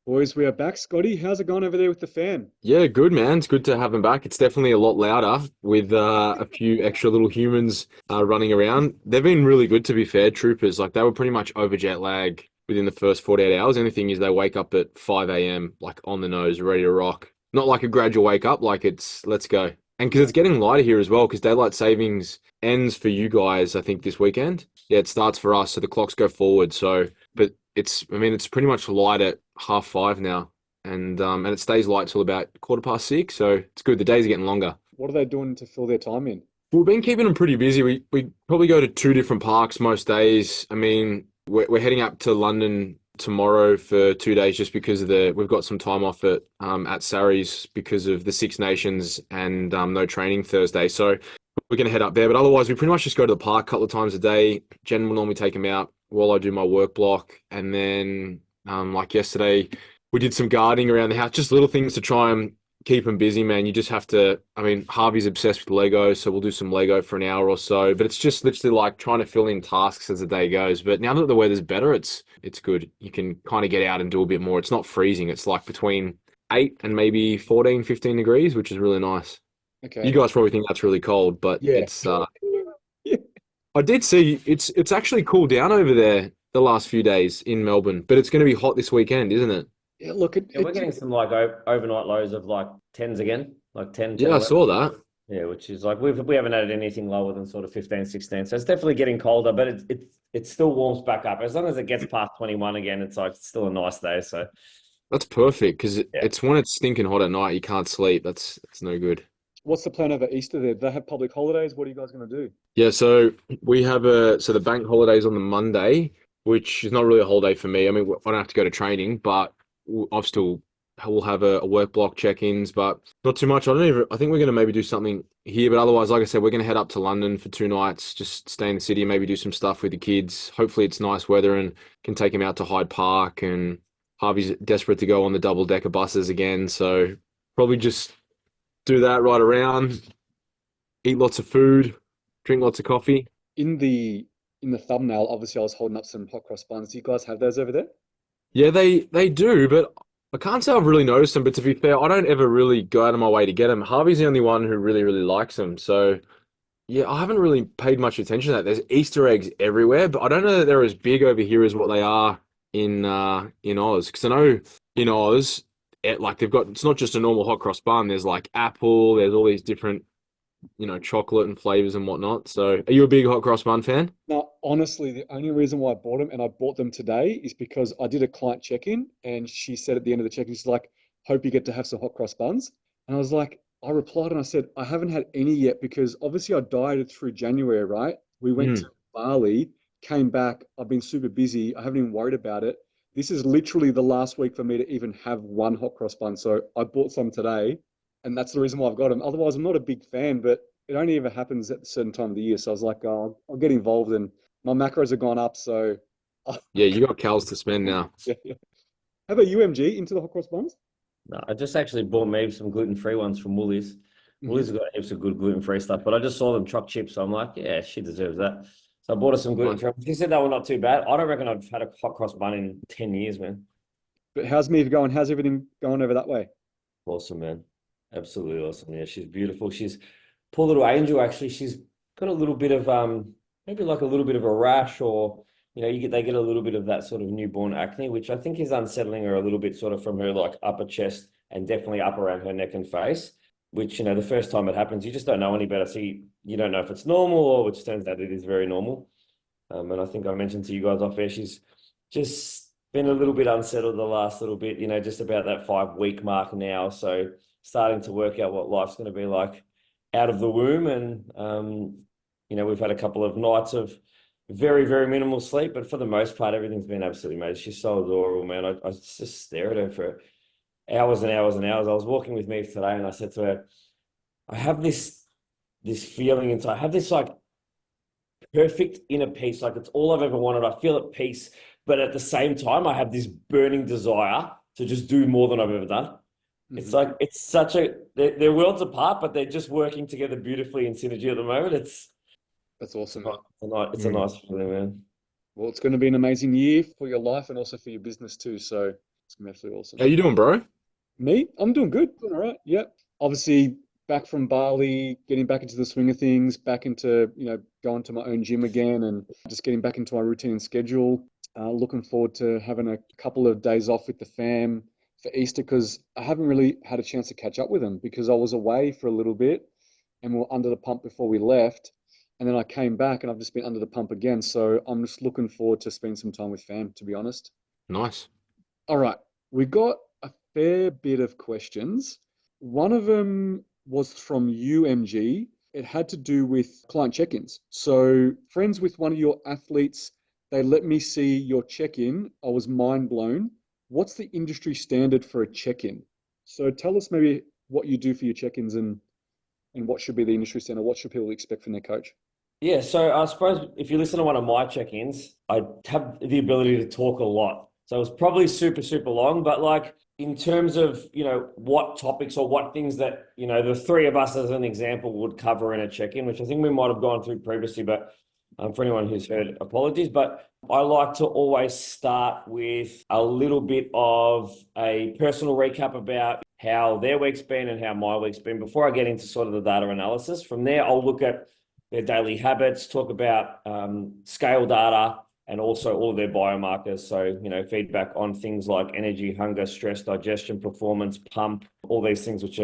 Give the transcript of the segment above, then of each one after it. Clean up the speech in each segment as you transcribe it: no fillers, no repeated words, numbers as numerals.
Boys, we are back. Scotty, how's it going over there with the fan? Yeah, good man. It's good to have him back. It's definitely a lot louder with a few extra little humans running around. They've been really good, to be fair, troopers. Like they were pretty much over jet lag within the first 48 hours. Anything is they wake up at 5 a.m. like on the nose, ready to rock. Not like a gradual wake up, like it's let's go. And because it's getting lighter here as well, because daylight savings ends for you guys, I think this weekend. Yeah, it starts for us, so the clocks go forward. So, but I mean, it's pretty much light at 5:30 now and it stays light till about 6:15. So it's good. The days are getting longer. What are they doing to fill their time in? We've been keeping them pretty busy. We probably go to two different parks most days. I mean, we're heading up to London tomorrow for 2 days just because of the we've got some time off at Surrey's because of the Six Nations and no training Thursday. So we're going to head up there. But otherwise, we pretty much just go to the park a couple of times a day. Jen will normally take him out while I do my work block, and then like yesterday, we did some gardening around the house, just little things to try and keep him busy, man. You just have to, I mean, Harvey's obsessed with Lego, so we'll do some Lego for an hour or so, but it's just literally like trying to fill in tasks as the day goes. But now that the weather's better, it's good. You can kind of get out and do a bit more. It's not freezing. It's like between 8 and maybe 14, 15 degrees, which is really nice. You Okay. guys probably think that's really cold, but Yeah. it's Yeah. I did see it's actually cooled down over there the last few days in Melbourne, but it's going to be hot this weekend, isn't it? Yeah, look, Yeah, we're getting some like overnight lows of like tens again, like 10, Yeah, I 11. saw that. Yeah, which is like we haven't had anything lower than sort of 15, 16. So it's definitely getting colder, but it still warms back up. As long as it gets past 21 again, it's like it's still a nice day. So That's perfect because yeah. it's when it's stinking hot at night, you can't sleep. That's no good. what's the plan over Easter there? Do they have public holidays? What are you guys going to do? Yeah, so we have the bank holidays on the Monday, which is not really a holiday for me. I mean, I don't have to go to training, but I've still we'll have a work block check-ins, but not too much. I think we're gonna maybe do something here, but otherwise, like I said, we're gonna head up to London for 2 nights, just stay in the city, maybe do some stuff with the kids. Hopefully, it's nice weather and can take him out to Hyde Park. And Harvey's desperate to go on the double-decker buses again, so probably just do that right around, eat lots of food, drink lots of coffee. In the in the thumbnail, obviously I was holding up some hot cross buns. Do you guys have those over there? Yeah, they do, but I can't say I've really noticed them. But to be fair, I don't ever really go out of my way to get them. Harvey's the only one who really likes them. So yeah, I haven't really paid much attention to that. There's Easter eggs everywhere, but I don't know that they're as big over here as what they are in Oz. Because I know in Oz, like they've got it's not just a normal hot cross bun. There's like apple. There's all these different chocolate and flavors and whatnot. So are you a big hot cross bun fan? Now, honestly, the only reason why I bought them and I bought them today is because I did a client check-in and she said at the end of the check-in, she's like, hope you get to have some hot cross buns. And I was like, I replied and I said, I haven't had any yet because obviously I dieted through January, right? We went to Mm. Bali, came back. I've been super busy. I haven't even worried about it. This is literally the last week for me to even have one hot cross bun. So I bought some today and that's the reason why I've got them. Otherwise, I'm not a big fan, but it only ever happens at a certain time of the year. So I was like, oh, I'll get involved and my macros have gone up. So Yeah, you got cows to spend now. yeah, yeah. How about UMG into the hot cross buns? No, I just actually bought maybe some gluten-free ones from Woolies. Hmm. Woolies have got heaps of good gluten-free stuff, but I just saw them choc chips, so I'm like, yeah, she deserves that. So I bought her some Nice. gluten-free. She said they were not too bad. I don't reckon I've had a hot cross bun in 10 years, man. But how's Meve going? How's everything going over that way? Awesome, man. Absolutely awesome. Yeah, she's beautiful. She's poor little angel, actually. She's got a little bit of maybe like a little bit of a rash or they get a little bit of that sort of newborn acne, which I think is unsettling her a little bit sort of from her like upper chest and definitely up around her neck and face, which the first time it happens, you just don't know any better. So you don't know if it's normal or which turns out it is very normal. And I think I mentioned to you guys off air, she's just been a little bit unsettled the last little bit, just about that 5 week mark now. So starting to work out what life's going to be like out of the womb. And, we've had a couple of nights of very, very minimal sleep, but for the most part, everything's been absolutely amazing. She's so adorable, man. I just stare at her for hours and hours and hours. I was walking with me today and I said to her, I have this feeling inside. I have this like perfect inner peace. Like it's all I've ever wanted. I feel at peace, but at the same time, I have this burning desire to just do more than I've ever done. It's Hmm. like it's such a they're worlds apart, but they're just working together beautifully in synergy at the moment. That's It's a awesome, man. it's a Mm. nice feeling, man. Well, it's going to be an amazing year for your life and also for your business too. So It's gonna be absolutely awesome. How you doing, bro? Me, I'm doing good. Doing all right. Yep. Obviously, back from Bali, getting back into the swing of things, back into, going to my own gym again and just getting back into my routine and schedule. Looking forward to having a couple of days off with the fam for Easter because I haven't really had a chance to catch up with them because I was away for a little bit and we were under the pump before we left. And then I came back and I've just been under the pump again. So I'm just looking forward to spending some time with fam, to be honest. Nice. All right, we got a fair bit of questions. One of them was from UMG. It had to do with client check-ins. So, friends with one of your athletes, they let me see your check-in. I was mind blown. What's the industry standard for a check-in? So, tell us maybe what you do for your check-ins and what should be the industry standard. What should people expect from their coach? Yeah, so I suppose if you listen to one of my check-ins, I have the ability to talk a lot. So it was probably super, super long, but like in terms of, what topics or what things that, the three of us as an example would cover in a check-in, which I think we might have gone through previously, but for anyone who's heard, apologies. But I like to always start with a little bit of a personal recap about how their week's been and how my week's been before I get into sort of the data analysis. From there, I'll look at their daily habits, talk about scale data, and also all of their biomarkers. So, feedback on things like energy, hunger, stress, digestion, performance, pump, all these things which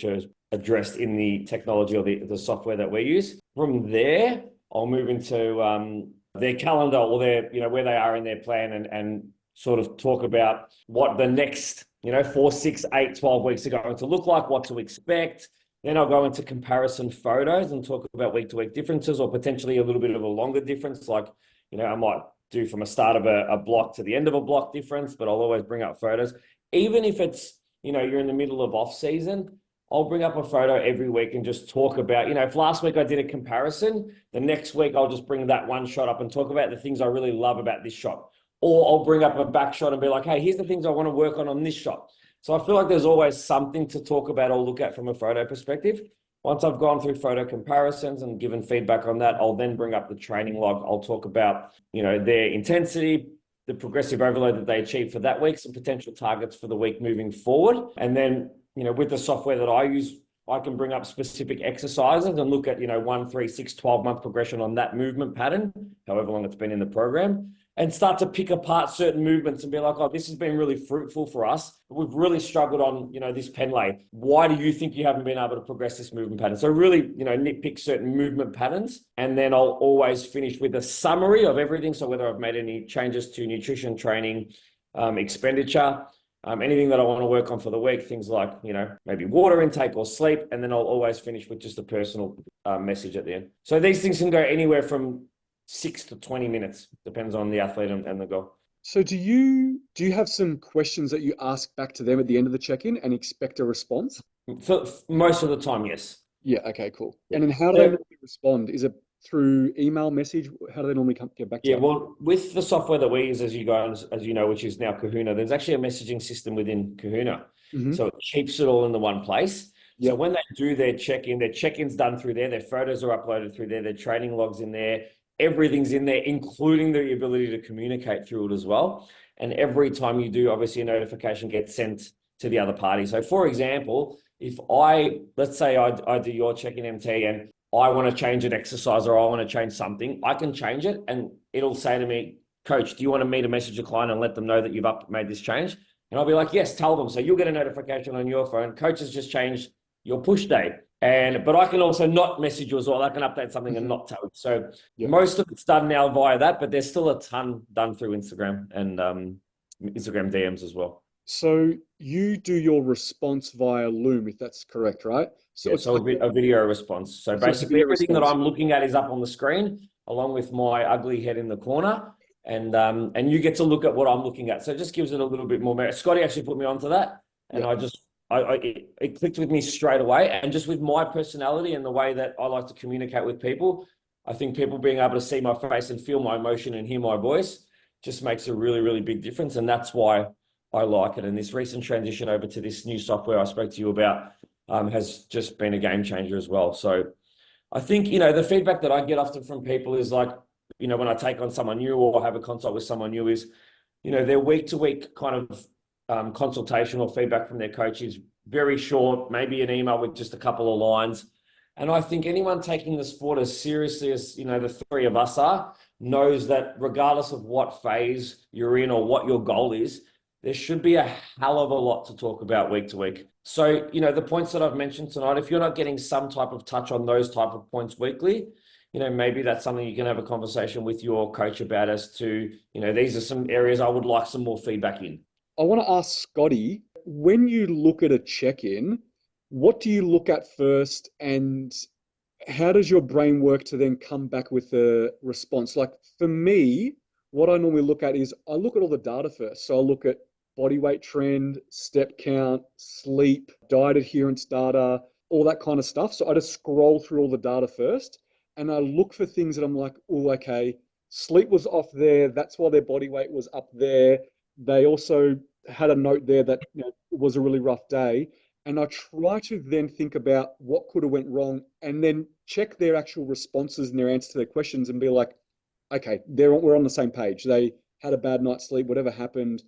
are addressed in the technology or the software that we use. From there, I'll move into their calendar or their, where they are in their plan and sort of talk about what the next, 4, 6, 8, 12 weeks are going to look like, what to expect. Then I'll go into comparison photos and talk about week-to-week differences or potentially a little bit of a longer difference. Like, I might do from a start of a block to the end of a block difference, but I'll always bring up photos. Even if it's, you're in the middle of off season, I'll bring up a photo every week and just talk about, if last week I did a comparison, the next week I'll just bring that one shot up and talk about the things I really love about this shot. Or I'll bring up a back shot and be like, hey, here's the things I want to work on this shot. So I feel like there's always something to talk about or look at from a photo perspective. Once I've gone through photo comparisons and given feedback on that, I'll then bring up the training log. I'll talk about, their intensity, the progressive overload that they achieved for that week, some potential targets for the week moving forward. And then, with the software that I use, I can bring up specific exercises and look at, 1, 3, 6, 12-month progression on that movement pattern, however long it's been in the program, and start to pick apart certain movements and be like, oh, this has been really fruitful for us, but we've really struggled on, this pen lay. Why do you think you haven't been able to progress this movement pattern? So really, nitpick certain movement patterns. And then I'll always finish with a summary of everything. So whether I've made any changes to nutrition, training, expenditure, anything that I want to work on for the week, things like, maybe water intake or sleep. And then I'll always finish with just a personal message at the end. So these things can go anywhere from 6 to 20 minutes, depends on the athlete and the goal. So do you have some questions that you ask back to them at the end of the check-in and expect a response? For most of the time, yes. Yeah, okay, cool. Yeah. And then how do they normally respond? Is it through email, message? How do they normally get back to you? Yeah, well, with the software that we use, as you know, which is now Kahuna, there's actually a messaging system within Kahuna. Mm-hmm. So it keeps it all in the one place. Yep. So when they do their check-in's done through there, their photos are uploaded through there, their training logs in there, everything's in there, including the ability to communicate through it as well. And every time you do, obviously a notification gets sent to the other party. So for example, if let's say I do your check-in MT and I want to change an exercise or I want to change something, I can change it and it'll say to me, Coach, do you want me to message a client and let them know that you've made this change? And I'll be like, yes, tell them. So you'll get a notification on your phone. Coach has just changed your push day. But I can also not message you as well. I can update something and not tell you. So most of it's done now via that, but there's still a ton done through Instagram and Instagram DMs as well. So you do your response via Loom, if that's correct, right? So yeah, it's so a video response. So basically everything that I'm looking at is up on the screen, along with my ugly head in the corner. And you get to look at what I'm looking at. So it just gives it a little bit more merit. Scotty actually put me onto that. And it clicked with me straight away. And just with my personality and the way that I like to communicate with people, I think people being able to see my face and feel my emotion and hear my voice just makes a really, really big difference. And that's why I like it. And this recent transition over to this new software I spoke to you about has just been a game changer as well. So I think, the feedback that I get often from people is like, when I take on someone new or have a consult with someone new is, their week to week kind of consultation or feedback from their coach is very short, maybe an email with just a couple of lines. And I think anyone taking the sport as seriously as, you know, the three of us are, knows that regardless of what phase you're in or what your goal is, there should be a hell of a lot to talk about week to week. So, you know, the points that I've mentioned tonight, if you're not getting some type of touch on those type of points weekly, you know, maybe that's something you can have a conversation with your coach about as to, you know, these are some areas I would like some more feedback in. I want to ask Scotty, when you look at a check-in, what do you look at first, and how does your brain work to then come back with a response? Like for me, what I normally look at is I look at all the data first. So I look at body weight trend, step count, sleep, diet adherence data, all that kind of stuff. So I just scroll through all the data first and I look for things that I'm like, oh, okay, sleep was off there. That's why their body weight was up there. They also had a note there that, you know, it was a really rough day. And I try to then think about what could have went wrong and then check their actual responses and their answers to their questions and be like, okay, we're on the same page. They had a bad night's sleep, whatever happened.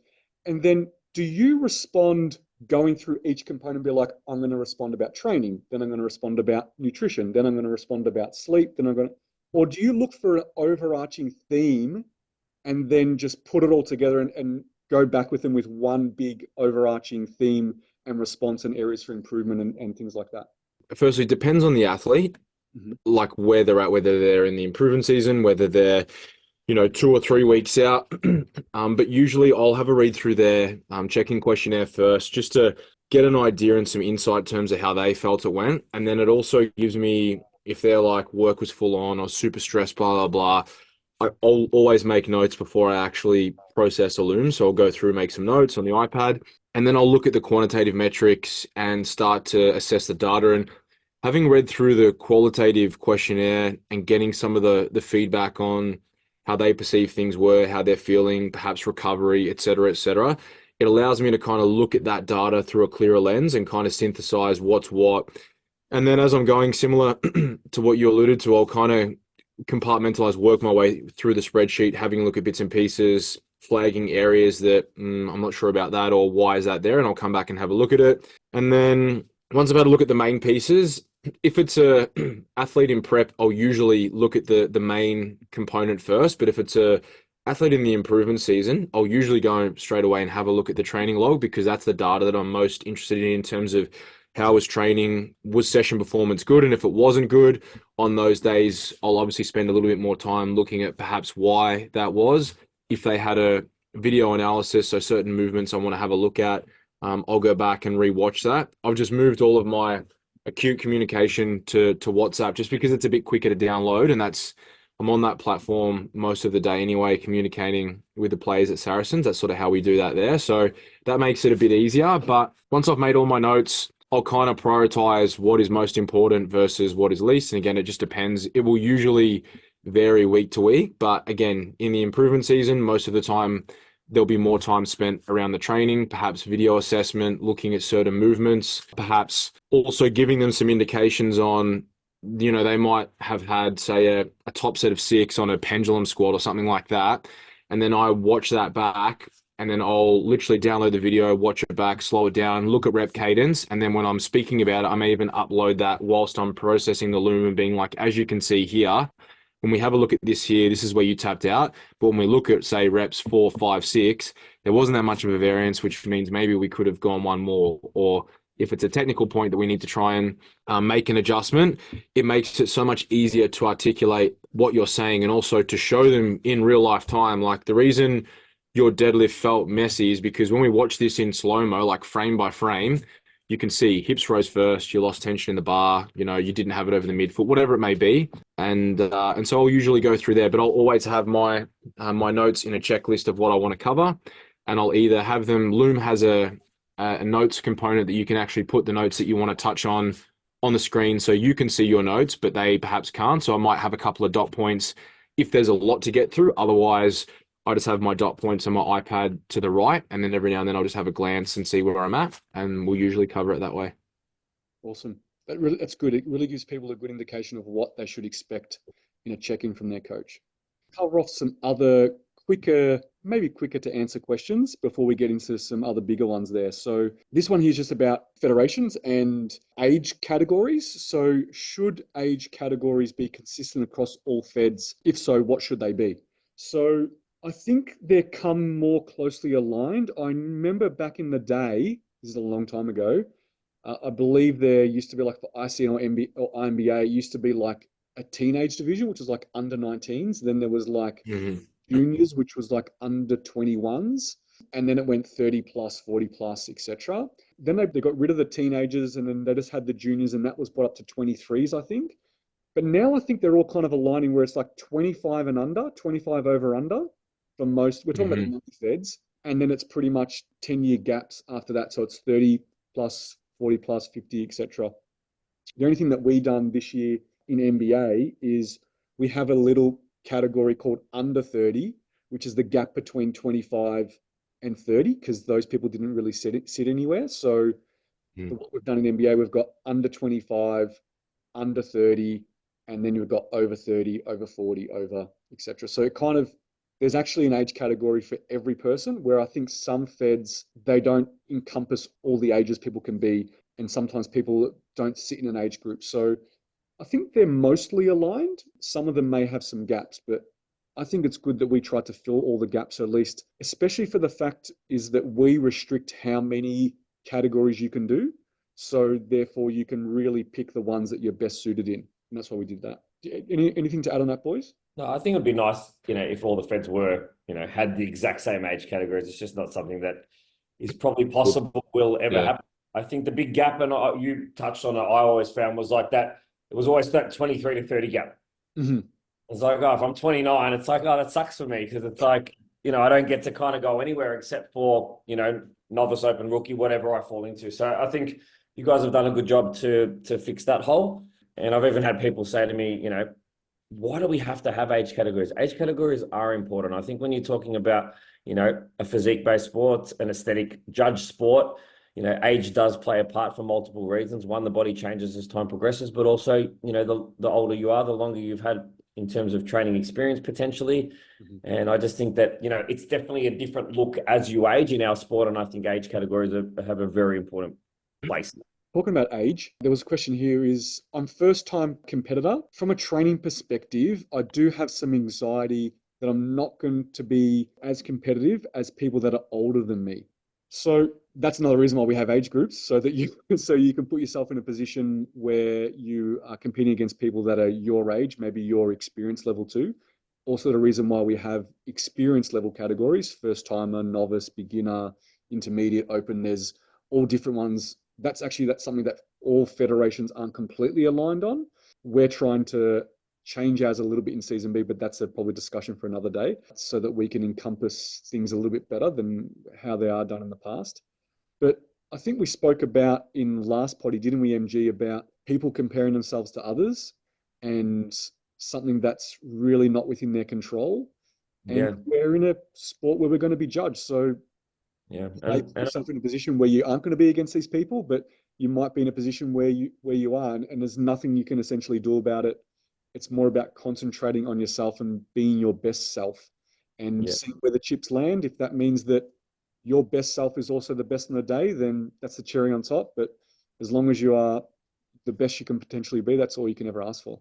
And then do you respond going through each component and be like, I'm going to respond about training, then I'm going to respond about nutrition, then I'm going to respond about sleep, then I'm going to, or do you look for an overarching theme and then just put it all together and go back with them with one big overarching theme and response and areas for improvement and things like that? Firstly, it depends on the athlete, like where they're at, whether they're in the improvement season, whether they're, you know, 2 or 3 weeks out. But usually I'll have a read through their check-in questionnaire first, just to get an idea and some insight in terms of how they felt it went. And then it also gives me, if they're like work was full on or super stressed, blah, blah, blah, I'll always make notes before I actually process a loom. So I'll go through, make some notes on the iPad, and then I'll look at the quantitative metrics and start to assess the data. And having read through the qualitative questionnaire and getting some of the feedback on how they perceive things were, how they're feeling, perhaps recovery, et cetera, it allows me to kind of look at that data through a clearer lens and kind of synthesize what's what. And then as I'm going, similar to what you alluded to, I'll kind of compartmentalize, work my way through the spreadsheet, having a look at bits and pieces, flagging areas that I'm not sure about that, or why is that there, and I'll come back and have a look at it. And then once I've had a look at the main pieces, if it's a athlete in prep, I'll usually look at the main component first. But if it's a athlete in the improvement season, I'll usually go straight away and have a look at the training log, because that's the data that I'm most interested in terms of how was training, was session performance good? And if it wasn't good on those days, I'll obviously spend a little bit more time looking at perhaps why that was. If they had a video analysis, so certain movements I want to have a look at, I'll go back and rewatch that. I've just moved all of my acute communication to WhatsApp, just because it's a bit quicker to download, and I'm on that platform most of the day anyway, communicating with the players at Saracens. That's sort of how we do that there. So that makes it a bit easier. But once I've made all my notes, I'll kind of prioritize what is most important versus what is least. And again, it just depends. It will usually vary week to week. But again, in the improvement season, most of the time, there'll be more time spent around the training, perhaps video assessment, looking at certain movements, perhaps also giving them some indications on, you know, they might have had, say, a top set of 6 on a pendulum squat or something like that. And then I watch that back, and then I'll literally download the video, watch it back, slow it down, look at rep cadence. And then when I'm speaking about it, I may even upload that whilst I'm processing the loom and being like, as you can see here, when we have a look at this here, this is where you tapped out. But when we look at, say, reps 4, 5, 6, there wasn't that much of a variance, which means maybe we could have gone one more. Or if it's a technical point that we need to try and make an adjustment, it makes it so much easier to articulate what you're saying and also to show them in real life time. Like, the reason your deadlift felt messy is because when we watch this in slow-mo, like frame by frame, you can see hips rose first, you lost tension in the bar, you know, you didn't have it over the midfoot, whatever it may be. And so I'll usually go through there, but I'll always have my notes in a checklist of what I want to cover. And I'll either have them, Loom has a notes component that you can actually put the notes that you want to touch on the screen so you can see your notes, but they perhaps can't. So I might have a couple of dot points if there's a lot to get through. Otherwise, I just have my dot points on my iPad to the right, and then every now and then I'll just have a glance and see where I'm at, and we'll usually cover it that way. Awesome. That's good. It really gives people a good indication of what they should expect in a check-in from their cover off some other quicker, maybe quicker to answer questions before we get into some other bigger ones there. So this one here is just about federations and age categories. So should age categories be consistent across all feds? If so, what should they be? So I think they come more closely aligned. I remember back in the day, this is a long time ago, I believe there used to be like for ICN or INBA, it used to be like a teenage division, which was like under 19s. Then there was like Mhm. juniors, which was like under 21s. And then it went 30 plus, 40 plus, etc. Then they got rid of the teenagers and then they just had the juniors, and that was brought up to 23s, I think. But now I think they're all kind of aligning where it's like 25 and under, 25 over under for most. We're talking about the Mhm. multi-feds. And then it's pretty much 10-year gaps after that. So it's 30 plus, 40 plus, 50, etc. The only thing that we done this year in NBA is we have a little category called under 30, which is the gap between 25 and 30, because those people didn't really sit anywhere. So Mhm. what we've done in NBA, we've got under 25, under 30, and then you've got over 30, over 40, over, etc. So it kind of, there's actually an age category for every person, where I think some feds, they don't encompass all the ages people can be. And sometimes people don't sit in an age group. So I think they're mostly aligned. Some of them may have some gaps, but I think it's good that we try to fill all the gaps, at least, especially for the fact is that we restrict how many categories you can do. So therefore you can really pick the ones that you're best suited in. And that's why we did that. Anything to add on that, boys? No, I think it'd be nice, if all the feds were, had the exact same age categories. It's just not something that is probably possible will ever Yeah. happen. I think the big gap, and you touched on it, I always found was like that. It was always that 23 to 30 gap. Mm-hmm. It's like, oh, if I'm 29, it's like, oh, that sucks for me, because it's like, I don't get to kind of go anywhere except for, novice, open, rookie, whatever I fall into. So I think you guys have done a good job to fix that hole. And I've even had people say to me, why do we have to have age categories? Age categories are important. I think when you're talking about, a physique-based sport, an aesthetic judge sport, age does play a part for multiple reasons. One, the body changes as time progresses, but also, the older you are, the longer you've had in terms of training experience potentially. Mm-hmm. And I just think that, it's definitely a different look as you age in our sport. And I think age categories have a very important place. Talking about age, there was a question here is, I'm first time competitor. From a training perspective, I do have some anxiety that I'm not going to be as competitive as people that are older than me. So that's another reason why we have age groups, so that you can put yourself in a position where you are competing against people that are your age, maybe your experience level too. Also the reason why we have experience level categories: first timer, novice, beginner, intermediate, open. There's all different ones. That's something that all federations aren't completely aligned on. We're trying to change ours a little bit in season B, but that's a probably discussion for another day, so that we can encompass things a little bit better than how they are done in the past. But I think we spoke about in last potty, didn't we, MG, about people comparing themselves to others and something that's really not within their control. And Yeah. we're in a sport where we're going to be judged. So Yeah. you may put yourself in a position where you aren't going to be against these people, but you might be in a position where you are, and there's nothing you can essentially do about it. It's more about concentrating on yourself and being your best self and Yeah. seeing where the chips land. If that means that your best self is also the best in the day, then that's the cherry on top. But as long as you are the best you can potentially be, that's all you can ever ask for.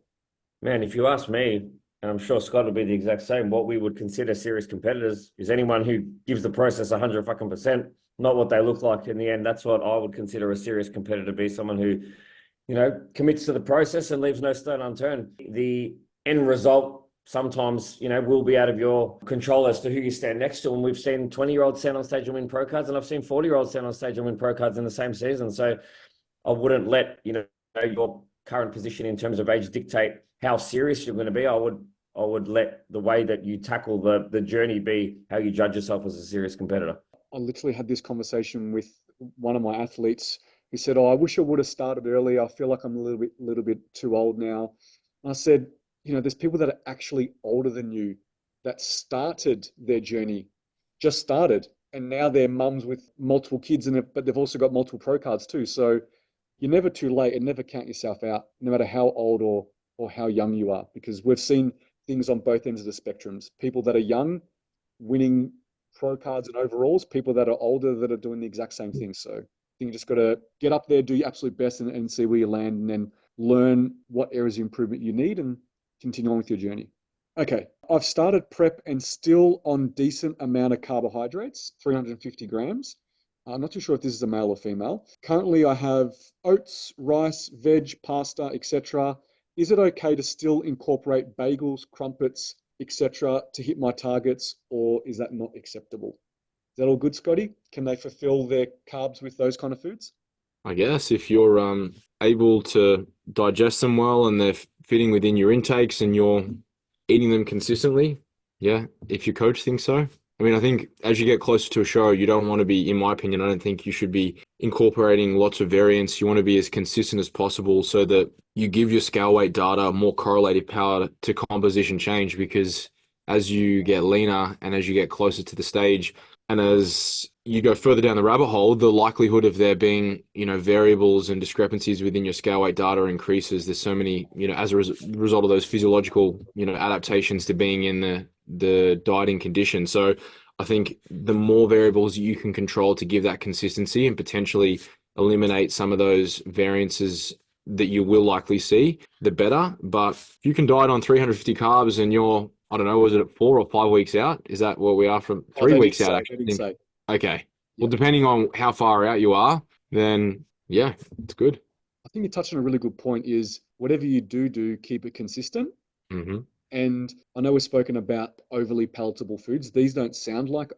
Man, if you ask me, and I'm sure Scott will be the exact same, what we would consider serious competitors is anyone who gives the process 100 fucking percent, not what they look like in the end. That's what I would consider a serious competitor to be: someone who, commits to the process and leaves no stone unturned. The end result sometimes, will be out of your control as to who you stand next to. And we've seen 20-year-olds stand on stage and win pro cards, and I've seen 40-year-olds stand on stage and win pro cards in the same season. So I wouldn't let, your current position in terms of age dictate how serious you're going to be. I would let the way that you tackle the journey be how you judge yourself as a serious competitor. I literally had this conversation with one of my athletes who said, "Oh, I wish I would have started earlier. I feel like I'm a little bit too old now." And I said, there's people that are actually older than you that started their journey, just started, and now they're mums with multiple kids in it, but they've also got multiple pro cards too. So you're never too late, and never count yourself out, no matter how old or how young you are, because we've seen things on both ends of the spectrums. People that are young winning pro cards and overalls, people that are older that are doing the exact same thing. So I think you just got to get up there, do your absolute best, and see where you land, and then learn what areas of improvement you need and continue on with your journey. Okay, I've started prep and still on decent amount of carbohydrates, 350 grams. I'm not too sure if this is a male or female. Currently, I have oats, rice, veg, pasta, etc. Is it okay to still incorporate bagels, crumpets, etc. to hit my targets, or is that not acceptable? Is that all good, Scotty? Can they fulfill their carbs with those kind of foods? I guess if you're able to digest them well and they're fitting within your intakes and you're eating them consistently, yeah, if your coach thinks so. I mean, I think as you get closer to a show, you don't want to be, in my opinion, I don't think you should be incorporating lots of variance. You want to be as consistent as possible so that you give your scale weight data more correlative power to composition change, because as you get leaner and as you get closer to the stage and as you go further down the rabbit hole, the likelihood of there being, variables and discrepancies within your scale weight data increases. There's so many, as a result of those physiological, adaptations to being in the dieting condition. So I think the more variables you can control to give that consistency and potentially eliminate some of those variances that you will likely see, the better. But if you can diet on 350 carbs and you're, I don't know, was it at 4 or 5 weeks out? Is that where we are from? 3 weeks out, They did say. Okay. Well, Yeah. depending on how far out you are, then yeah, it's good. I think you touched on a really good point is whatever you do, keep it consistent. Mm-hmm. And I know we've spoken about overly palatable foods. These don't sound like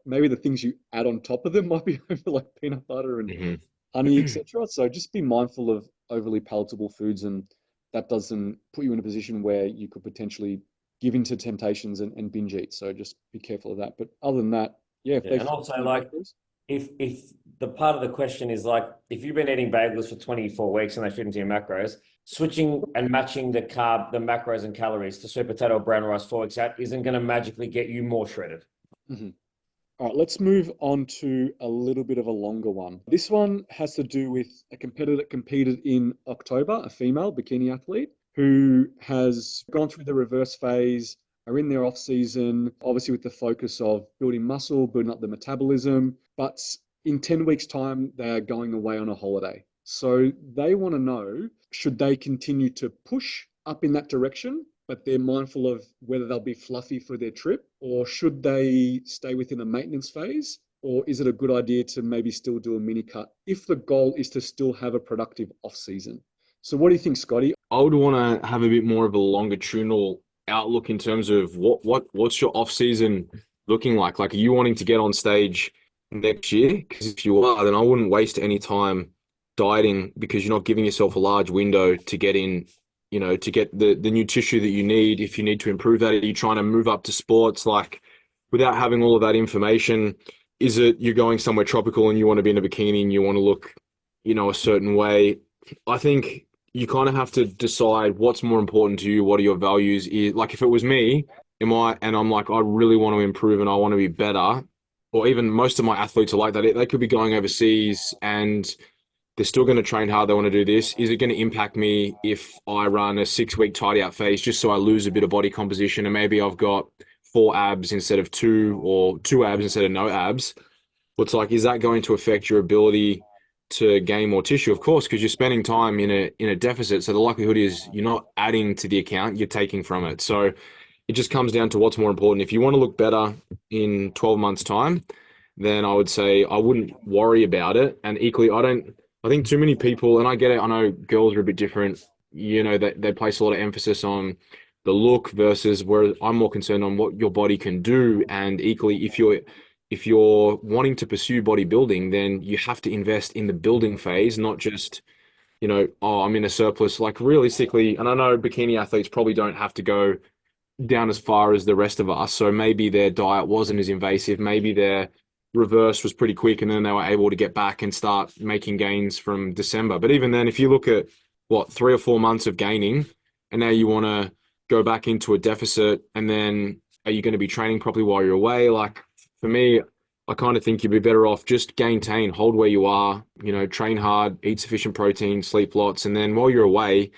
maybe the things you add on top of them might be over like peanut butter and Mm-hmm. honey, etc. So just be mindful of overly palatable foods, and that doesn't put you in a position where you could potentially give into temptations and binge eat. So just be careful of that. But other than that, yeah, if Yeah, they and fit also in the like macros, if the part of the question is like if you've been eating bagels for 24 weeks and they fit into your macros, switching and matching the macros and calories to sweet potato or brown rice 4 weeks out isn't going to magically get you more shredded. Mhm. All right, let's move on to a little bit of a longer one. This one has to do with a competitor that competed in October, a female bikini athlete who has gone through the reverse phase, are in their off season, obviously with the focus of building muscle, building up the metabolism. But in 10 weeks' time, they are going away on a holiday. So they want to know, should they continue to push up in that direction, but they're mindful of whether they'll be fluffy for their trip, or should they stay within a maintenance phase? Or is it a good idea to maybe still do a mini cut if the goal is to still have a productive off season? So what do you think, Scotty? I would want to have a bit more of a longitudinal outlook in terms of what's your off season looking like? Like, are you wanting to get on stage next year? Because if you are, then I wouldn't waste any time dieting because you're not giving yourself a large window to get in, to get the new tissue that you need. If you need to improve that, are you trying to move up to sports? Like, without having all of that information, is it you're going somewhere tropical and you want to be in a bikini and you want to look, a certain way? I think you kind of have to decide what's more important to you. What are your values? Like, if it was me, and I'm like, I really want to improve and I want to be better, or even most of my athletes are like that. They could be going overseas and they're still going to train hard. They want to do this. Is it going to impact me if I run a 6-week tidy out phase just so I lose a bit of body composition and maybe I've got 4 abs instead of 2 or 2 abs instead of no abs? What's like, is that going to affect your ability to gain more tissue? Of course, because you're spending time in a deficit. So the likelihood is you're not adding to the account, you're taking from it. So it just comes down to what's more important. If you want to look better in 12 months' time, then I would say I wouldn't worry about it. And equally, I think too many people, and I get it, I know girls are a bit different, they place a lot of emphasis on the look versus where I'm more concerned on what your body can do. And equally, if you're wanting to pursue bodybuilding, then you have to invest in the building phase, not just, oh, I'm in a surplus. Like, realistically, and I know bikini athletes probably don't have to go down as far as the rest of us. So maybe their diet wasn't as invasive. Maybe their reverse was pretty quick and then they were able to get back and start making gains from December. But even then, if you look at 3 or 4 months of gaining and now you want to go back into a deficit, and then are you going to be training properly while you're away? Like, for me, I kind of think you'd be better off just Gaintain, hold where you are, train hard, eat sufficient protein, sleep lots, and then while you're away,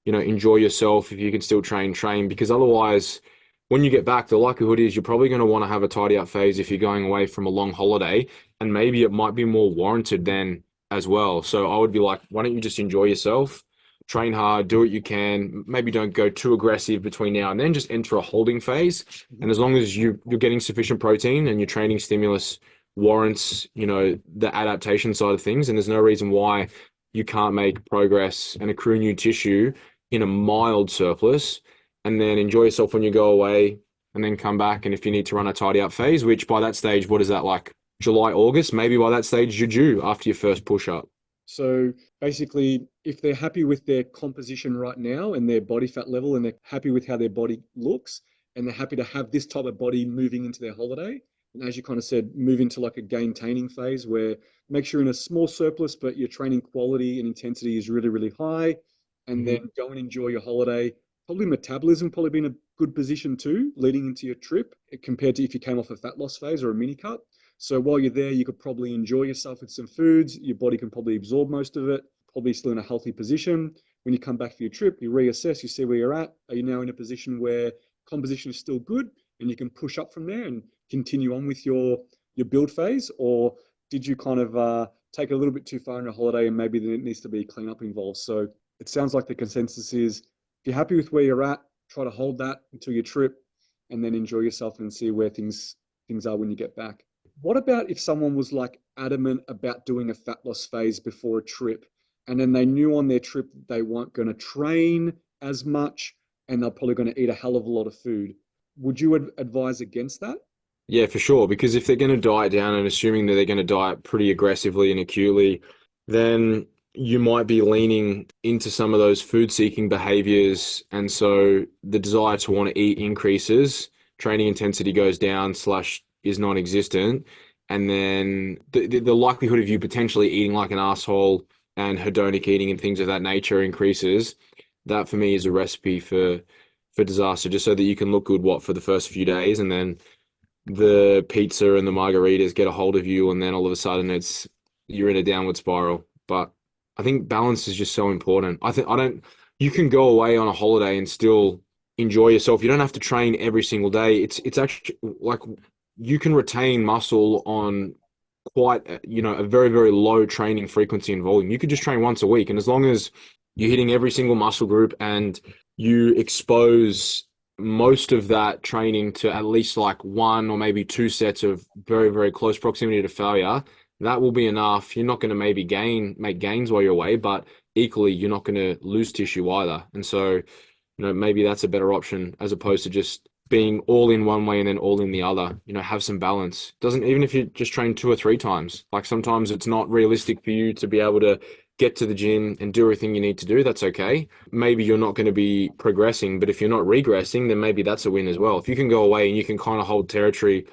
enjoy yourself. If you can still train, because otherwise when you get back, the likelihood is you're probably going to want to have a tidy up phase if you're going away from a long holiday, and maybe it might be more warranted then as well. So I would be like, why don't you just enjoy yourself, train hard, do what you can, maybe don't go too aggressive between now and then, just enter a holding phase. And as long as you're getting sufficient protein and your training stimulus warrants, the adaptation side of things, and there's no reason why you can't make progress and accrue new tissue in a mild surplus, and then enjoy yourself when you go away, and then come back. And if you need to run a tidy up phase, which by that stage, what is that, like July, August? Maybe by that stage you're due after your first push up. So basically, if they're happy with their composition right now and their body fat level, and they're happy with how their body looks, and they're happy to have this type of body moving into their holiday, and as you kind of said, move into like a gaintaining phase where make sure you're in a small surplus, but your training quality and intensity is really, really high, and Hmm. then go and enjoy your holiday. Probably metabolism probably be in a good position too, leading into your trip, compared to if you came off a fat loss phase or a mini cut. So while you're there, you could probably enjoy yourself with some foods. Your body can probably absorb most of it, probably still in a healthy position. When you come back for your trip, you reassess, you see where you're at. Are you now in a position where composition is still good and you can push up from there and continue on with your build phase? Or did you kind of take it a little bit too far in a holiday and maybe there needs to be cleanup involved? So it sounds like the consensus is if you're happy with where you're at, try to hold that until your trip and then enjoy yourself and see where things are when you get back. What about if someone was like adamant about doing a fat loss phase before a trip, and then they knew on their trip they weren't going to train as much and they're probably going to eat a hell of a lot of food? Would you advise against that? Yeah, for sure. Because if they're going to diet down, and assuming that they're going to diet pretty aggressively and acutely, then you might be leaning into some of those food seeking behaviors. And so the desire to want to eat increases, training intensity goes down slash is non-existent. And then the likelihood of you potentially eating like an asshole and hedonic eating and things of that nature increases. That for me is a recipe for disaster, just so that you can look good, what, for the first few days, and then the pizza and the margaritas get a hold of you, and then all of a sudden you're in a downward spiral. But I think balance is just so important. I don't you can go away on a holiday and still enjoy yourself. You don't have to train every single day. It's actually like you can retain muscle on quite a very, very low training frequency and volume. You could just train once a week, and as long as you're hitting every single muscle group and you expose most of that training to at least like one or maybe two sets of very, very close proximity to failure, that will be enough. You're not going to maybe make gains while you're away, but equally, you're not going to lose tissue either. And so, maybe that's a better option as opposed to just being all in one way and then all in the other. Have some balance. Doesn't, even if you just train two or three times, like sometimes it's not realistic for you to be able to get to the gym and do everything you need to do. That's okay. Maybe you're not going to be progressing, but if you're not regressing, then maybe that's a win as well. If you can go away and you can kind of hold territory,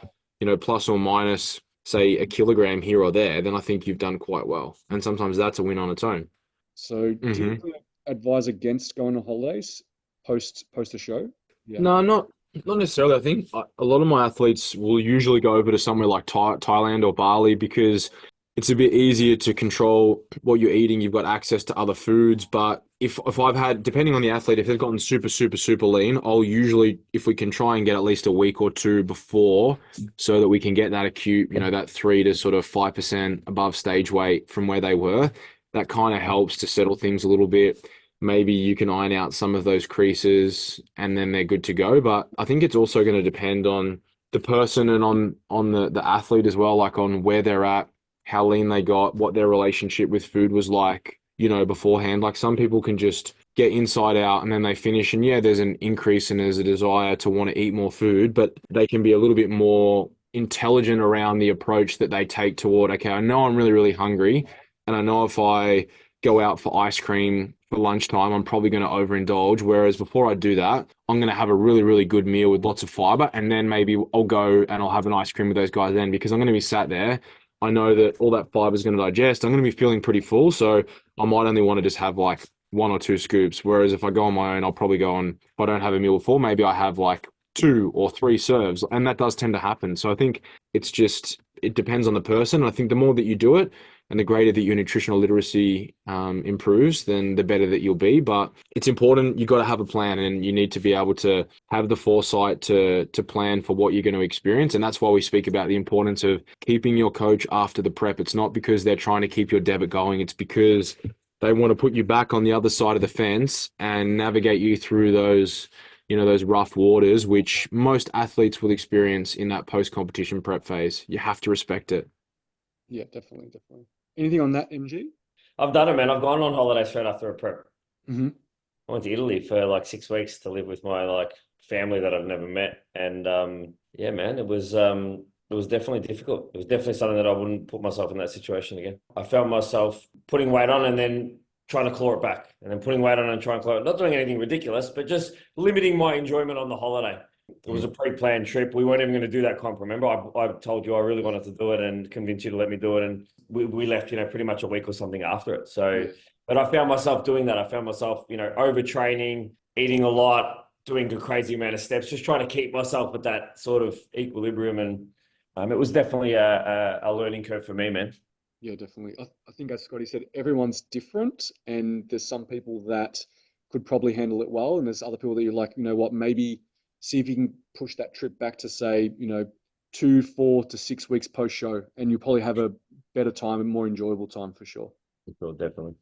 plus or minus, say, a kilogram here or there, then I think you've done quite well. And sometimes that's a win on its own. So do you Hmm. kind of advise against going on holidays post a show? Yeah. No, not necessarily. I think a lot of my athletes will usually go over to somewhere like Thailand or Bali because it's a bit easier to control what you're eating. You've got access to other foods. But if I've had, depending on the athlete, if they've gotten super, super, super lean, I'll usually, if we can try and get at least a week or two before so that we can get that acute, that 3 to sort of 5% above stage weight from where they were, that kind of helps to settle things a little bit. Maybe you can iron out some of those creases and then they're good to go. But I think it's also going to depend on the person and on the athlete as well, like on where they're at, how lean they got, what their relationship with food was like, beforehand. Like some people can just get inside out and then they finish, and yeah, there's an increase and there's a desire to want to eat more food, but they can be a little bit more intelligent around the approach that they take toward, okay, I know I'm really, really hungry, and I know if I go out for ice cream for lunchtime, I'm probably going to overindulge. Whereas before I do that, I'm going to have a really, really good meal with lots of fiber. And then maybe I'll go and I'll have an ice cream with those guys then, because I'm going to be sat there. I know that all that fiber is going to digest. I'm going to be feeling pretty full. So I might only want to just have like one or two scoops. Whereas if I go on my own, I'll probably go on, if I don't have a meal before, maybe I have like two or three serves. And that does tend to happen. So I think it's just it depends on the person. I think the more that you do it and the greater that your nutritional literacy improves, then the better that you'll be. But it's important. You've got to have a plan, and you need to be able to have the foresight to plan for what you're going to experience. And that's why we speak about the importance of keeping your coach after the prep. It's not because they're trying to keep your debit going. It's because they want to put you back on the other side of the fence and navigate you through those, those rough waters, which most athletes will experience in that post-competition prep phase. You have to respect it. Yeah, definitely. Anything on that, MG? I've done it, man. I've gone on holiday straight after a prep. Mm-hmm. I went to Italy for like 6 weeks to live with my like family that I've never met. And yeah, man, it was definitely difficult. It was definitely something that I wouldn't put myself in that situation again. I found myself putting weight on and then trying to claw it back, and then putting weight on and trying to claw it. Not doing anything ridiculous, but just limiting my enjoyment on the holiday. It was a pre-planned trip. We weren't even going to do that comp. Remember, I told you I really wanted to do it and convinced you to let me do it. And we left, pretty much a week or something after it. So, but I found myself doing that. I found myself, overtraining, eating a lot, doing a crazy amount of steps, just trying to keep myself at that sort of equilibrium. And it was definitely a learning curve for me, man. Yeah, definitely. I think, as Scotty said, everyone's different, and there's some people that could probably handle it well, and there's other people that you're like, maybe see if you can push that trip back to, say, 2, 4 to 6 weeks post show, and you probably have a better time and more enjoyable time for sure. Sure, definitely.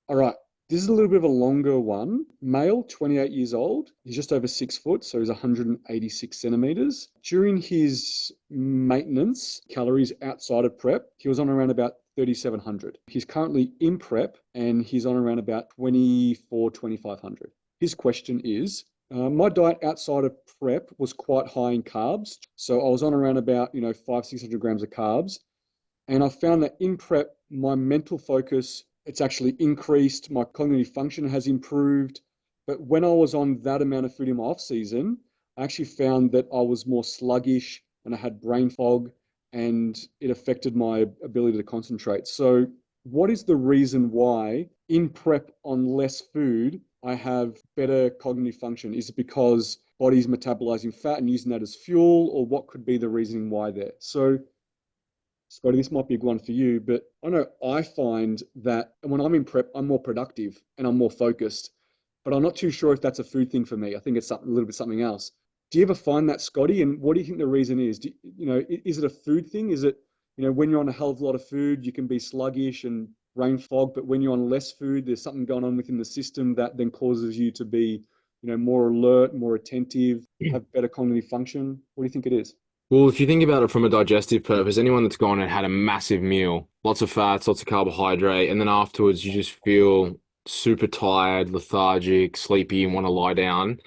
All right. This is a little bit of a longer one. Male, 28 years old. He's just over 6 foot, so he's 186 centimeters. During his maintenance calories outside of prep, he was on around about 3,700. He's currently in prep and he's on around about 2,500. His question is, my diet outside of prep was quite high in carbs. So I was on around about, 500-600 grams of carbs. And I found that in prep, my mental focus, it's actually increased. My cognitive function has improved. But when I was on that amount of food in my off season, I actually found that I was more sluggish and I had brain fog, and it affected my ability to concentrate. So what is the reason why in prep on less food, I have better cognitive function? Is it because body's metabolizing fat and using that as fuel, or what could be the reasoning why there? So Scotty, this might be a good one for you, but I know I find that when I'm in prep, I'm more productive and I'm more focused, but I'm not too sure if that's a food thing for me. I think it's a little bit something else. Do you ever find that, Scotty? And what do you think the reason is? Is it a food thing? Is it, when you're on a hell of a lot of food, you can be sluggish and brain fog, but when you're on less food, there's something going on within the system that then causes you to be, more alert, more attentive, have better cognitive function? What do you think it is? Well, if you think about it from a digestive purpose, anyone that's gone and had a massive meal, lots of fats, lots of carbohydrate, and then afterwards you just feel super tired, lethargic, sleepy, and want to lie down.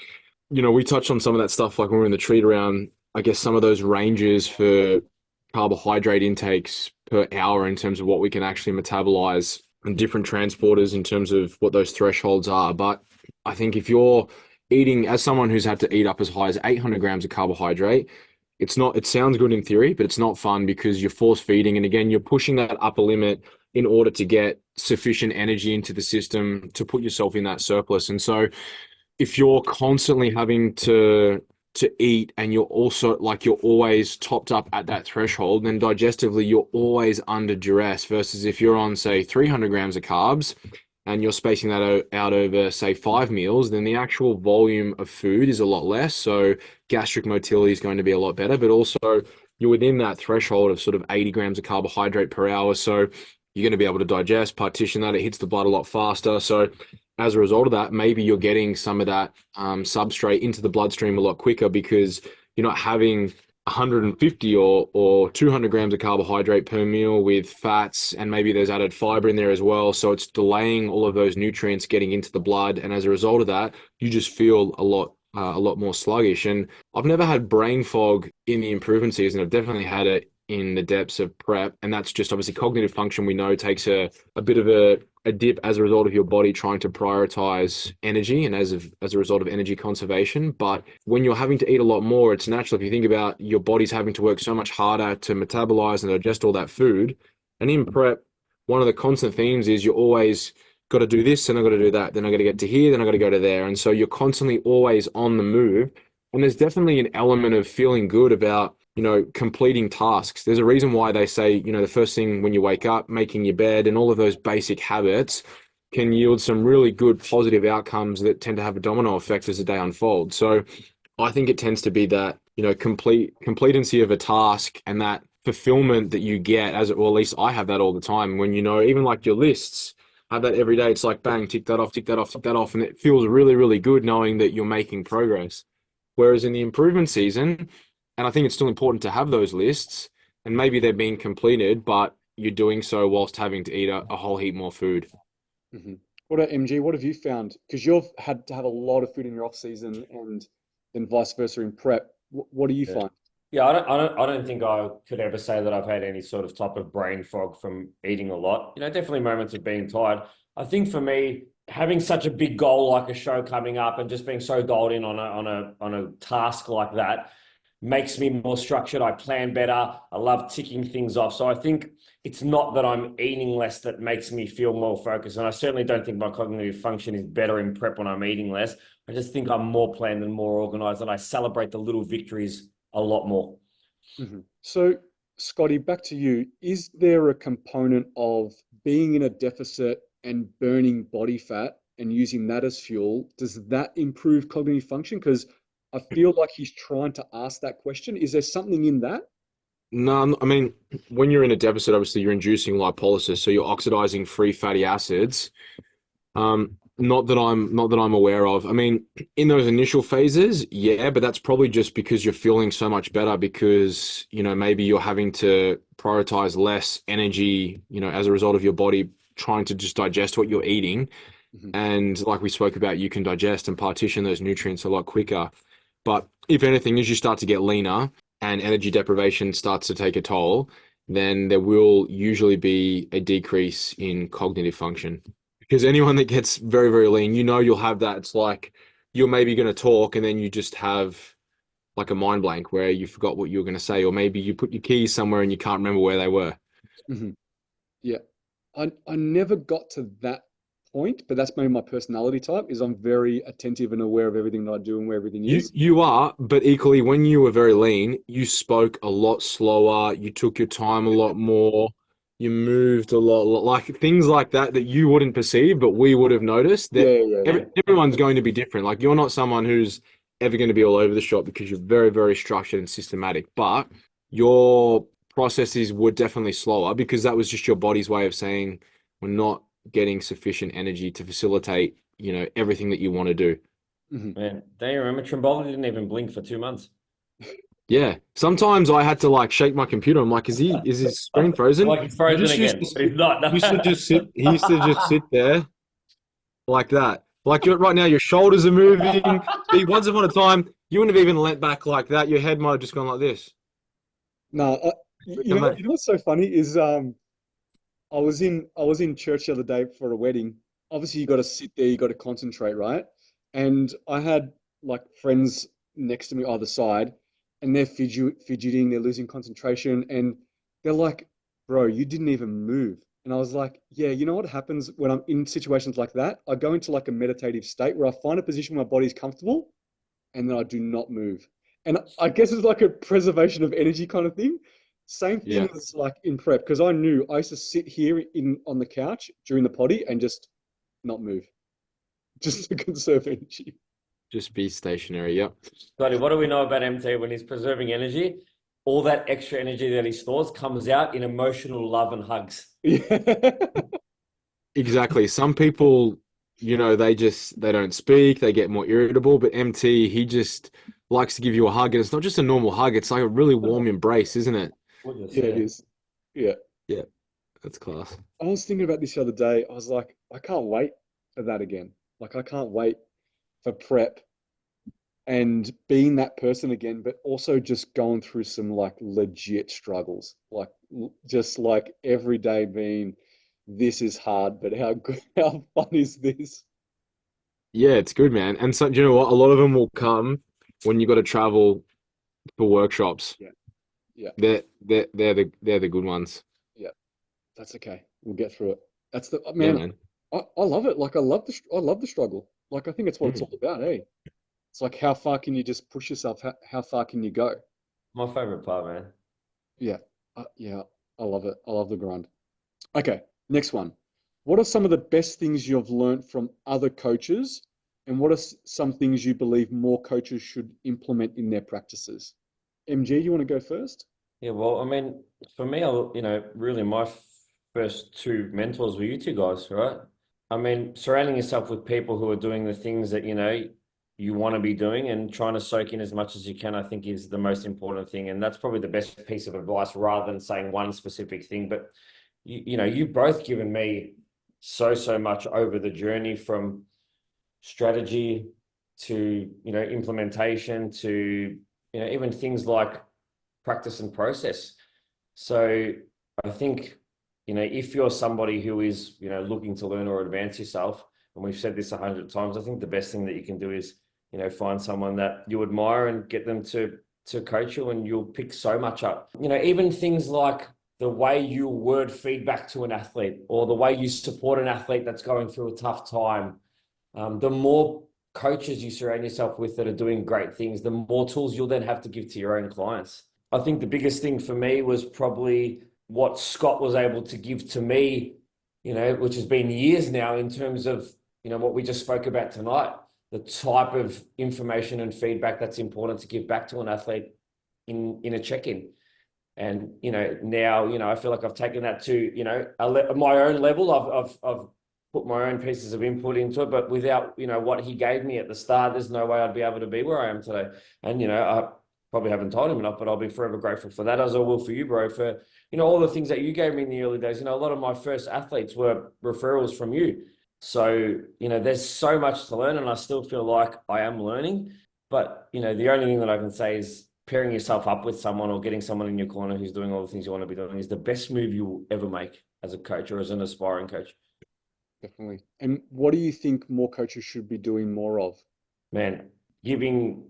We touched on some of that stuff like when we were in the treat around, I guess, some of those ranges for carbohydrate intakes per hour in terms of what we can actually metabolize, and different transporters in terms of what those thresholds are. But I think if you're eating, as someone who's had to eat up as high as 800 grams of carbohydrate, it sounds good in theory, but it's not fun because you're force feeding. And again, you're pushing that upper limit in order to get sufficient energy into the system to put yourself in that surplus. And so if you're constantly having to eat and you're also you're always topped up at that threshold, then digestively you're always under duress, versus if you're on, say, 300 grams of carbs and you're spacing that out over, say, 5 meals, then the actual volume of food is a lot less. So gastric motility is going to be a lot better, but also you're within that threshold of sort of 80 grams of carbohydrate per hour. So you're going to be able to digest, partition that. It hits the blood a lot faster. So as a result of that, maybe you're getting some of that substrate into the bloodstream a lot quicker because you're not having 150 or 200 grams of carbohydrate per meal with fats, and maybe there's added fiber in there as well. So it's delaying all of those nutrients getting into the blood. And as a result of that, you just feel a lot more sluggish. And I've never had brain fog in the improvement season. I've definitely had it in the depths of prep. And that's just obviously cognitive function we know takes a bit of a dip as a result of your body trying to prioritize energy and as a result of energy conservation. But when you're having to eat a lot more, it's natural. If you think about your body's having to work so much harder to metabolize and digest all that food. And in prep, one of the constant themes is you're always got to do this and I've got to do that. Then I got to get to here, then I got to go to there. And so you're constantly always on the move. And there's definitely an element of feeling good about completing tasks. There's a reason why they say, the first thing when you wake up, making your bed and all of those basic habits can yield some really good positive outcomes that tend to have a domino effect as the day unfolds. So I think it tends to be that, completency of a task and that fulfillment that you get or at least I have that all the time when, even like your lists, I have that every day. It's like, bang, tick that off, tick that off, tick that off. And it feels really, really good knowing that you're making progress. Whereas in the improvement season, and I think it's still important to have those lists, and maybe they're being completed, but you're doing so whilst having to eat a whole heap more food. Hmm. What about MG? What have you found? Because you've had to have a lot of food in your off season, and then vice versa in prep. What do you Yeah. find? Yeah, I don't think I could ever say that I've had any sort of type of brain fog from eating a lot. Definitely moments of being tired. I think for me, having such a big goal like a show coming up and just being so dialed in on a task like that makes me more structured. I plan better. I love ticking things off. So I think it's not that I'm eating less that makes me feel more focused. And I certainly don't think my cognitive function is better in prep when I'm eating less. I just think I'm more planned and more organized, and I celebrate the little victories a lot more. Hmm. So, Scotty, back to you. Is there a component of being in a deficit and burning body fat and using that as fuel? Does that improve cognitive function? Because I feel like he's trying to ask that question. Is there something in that? No, I mean, when you're in a deficit, obviously you're inducing lipolysis, so you're oxidizing free fatty acids. Not that I'm aware of. I mean, in those initial phases, yeah, but that's probably just because you're feeling so much better because, maybe you're having to prioritize less energy, as a result of your body trying to just digest what you're eating. Hmm. And like we spoke about, you can digest and partition those nutrients a lot quicker. But if anything, as you start to get leaner and energy deprivation starts to take a toll, then there will usually be a decrease in cognitive function. Because anyone that gets very, very lean, you'll have that. It's like you're maybe going to talk and then you just have like a mind blank where you forgot what you were going to say, or maybe you put your keys somewhere and you can't remember where they were. Hmm. Yeah. I never got to that point, but that's maybe my personality type is I'm very attentive and aware of everything that I do and where everything You is. you are, but equally, when you were very lean, you spoke a lot slower. You took your time a lot more. You moved a lot, like things like that that you wouldn't perceive, but we would have noticed. Yeah, That yeah, yeah. everyone's going to be different. Like you're not someone who's ever going to be all over the shop because you're very, very structured and systematic. But your processes were definitely slower because that was just your body's way of saying we're not getting sufficient energy to facilitate, everything that you want to do. Hmm. Man, don't you remember Trimboli didn't even blink for 2 months? Yeah. Sometimes I had to like shake my computer. I'm like, is his screen frozen? Like he's He frozen just used again, to but he's sit, not. he used to just sit there like that. Like you're right now, your shoulders are moving. See, once upon a time, you wouldn't have even leant back like that. Your head might have just gone like this. No, Look at mate. you know what's so funny is I was in church the other day for a wedding. Obviously, you got to sit there, you got to concentrate, right? And I had like friends next to me either side, and they're fidgeting, they're losing concentration, and they're like, "Bro, you didn't even move." And I was like, "Yeah, you know what happens when I'm in situations like that? I go into like a meditative state where I find a position where my body's comfortable, and then I do not move. And I guess it's like a preservation of energy kind of thing. Same Yeah. thing as like in prep, because I knew I used to sit here in on the couch during the potty and just not move, just to conserve energy. Just be stationary. Yep. Scotty, what do we know about MT when he's preserving energy? All that extra energy that he stores comes out in emotional love and hugs. Yeah. Exactly. Some people, they don't speak, they get more irritable, but MT, he just likes to give you a hug. And it's not just a normal hug, it's like a really warm embrace, isn't it? Gorgeous, Yeah, it yeah. is. Yeah. Yeah, that's class. I was thinking about this the other day. I was like, I can't wait for that again. Like, I can't wait for prep and being that person again, but also just going through some like legit struggles, like just like every day being, this is hard, but how good, how fun is this? Yeah, it's good, man. And so, do you know what? A lot of them will come when you got to travel for workshops. Yeah, yeah, They're the good ones. yeah. That's okay. We'll get through it. That's the Yeah, man. man. I love it. Like I love the struggle. Like I think it's what it's Mm. all about. Hey, it's like how far can you just push yourself? How far can you go? my favorite part, man. Yeah. Yeah. I love it. I love the grind. Okay. Next one. What are some of the best things you've learned from other coaches? And what are some things you believe more coaches should implement in their practices? MG, you want to go first? Yeah, well, I mean, for me, really my first two mentors were you two guys, right? I mean, surrounding yourself with people who are doing the things that, you want to be doing and trying to soak in as much as you can, I think is the most important thing. And that's probably the best piece of advice rather than saying one specific thing. But, you both given me so much over the journey from strategy to, implementation to, even things like practice and process. So I think, if you're somebody who is, looking to learn or advance yourself, and we've said this 100 times, I think the best thing that you can do is, find someone that you admire and get them to coach you, and you'll pick so much up. Even things like the way you word feedback to an athlete or the way you support an athlete that's going through a tough time. The more coaches you surround yourself with that are doing great things, the more tools you'll then have to give to your own clients. I think the biggest thing for me was probably what Scott was able to give to me, which has been years now in terms of, what we just spoke about tonight, the type of information and feedback that's important to give back to an athlete in a check-in. And, now, I feel like I've taken that to, my own level. I've put my own pieces of input into it, but without, what he gave me at the start, there's no way I'd be able to be where I am today. And, I probably haven't told him enough, but I'll be forever grateful for that, as I will for you, bro, for, all the things that you gave me in the early days. A lot of my first athletes were referrals from you. So, there's so much to learn, and I still feel like I am learning. But, the only thing that I can say is pairing yourself up with someone or getting someone in your corner who's doing all the things you want to be doing is the best move you will ever make as a coach or as an aspiring coach. Definitely. And what do you think more coaches should be doing more of? Man, giving,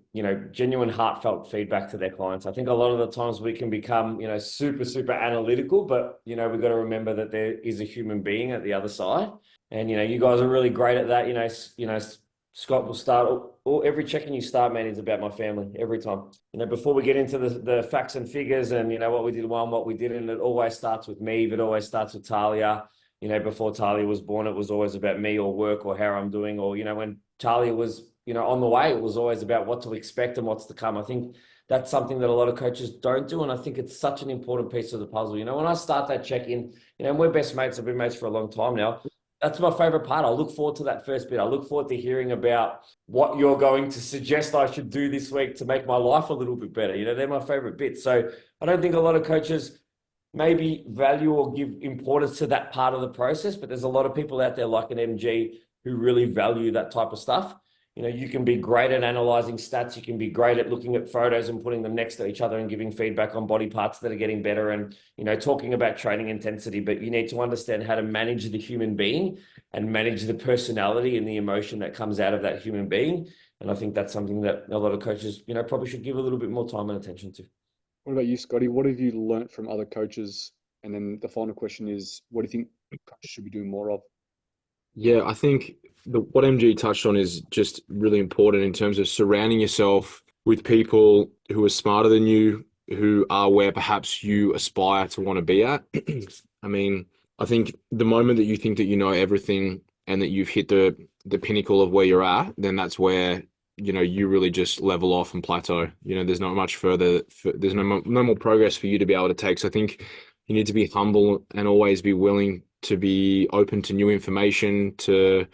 genuine heartfelt feedback to their clients. I think a lot of the times we can become, super analytical, but, we've got to remember that there is a human being at the other side. And, you guys are really great at that. Scott will start, or every check-in you start, man, is about my family every time. Before we get into the facts and figures and, what we did well and what we didn't, it always starts with me. It always starts with Talia. Before Talia was born, it was always about me or work or how I'm doing. Or, when Talia was, on the way, it was always about what to expect and what's to come. I think that's something that a lot of coaches don't do. And I think it's such an important piece of the puzzle. When I start that check-in, and we're best mates, I've been mates for a long time now. That's my favorite part. I look forward to that first bit. I look forward to hearing about what you're going to suggest I should do this week to make my life a little bit better. They're my favorite bits. So I don't think a lot of coaches maybe value or give importance to that part of the process, but there's a lot of people out there like an MG who really value that type of stuff. You can be great at analyzing stats. You can be great at looking at photos and putting them next to each other and giving feedback on body parts that are getting better and, talking about training intensity. But you need to understand how to manage the human being and manage the personality and the emotion that comes out of that human being. And I think that's something that a lot of coaches, probably should give a little bit more time and attention to. What about you, Scotty? What have you learnt from other coaches? And then the final question is, what do you think coaches should be doing more of? Yeah, I think what MG touched on is just really important in terms of surrounding yourself with people who are smarter than you, who are where perhaps you aspire to want to be at. I mean, I think the moment that you think that you know everything and that you've hit the pinnacle of where you're at, then that's where, you really just level off and plateau. There's not much further, there's no more progress for you to be able to take. So I think you need to be humble and always be willing to be open to new information, to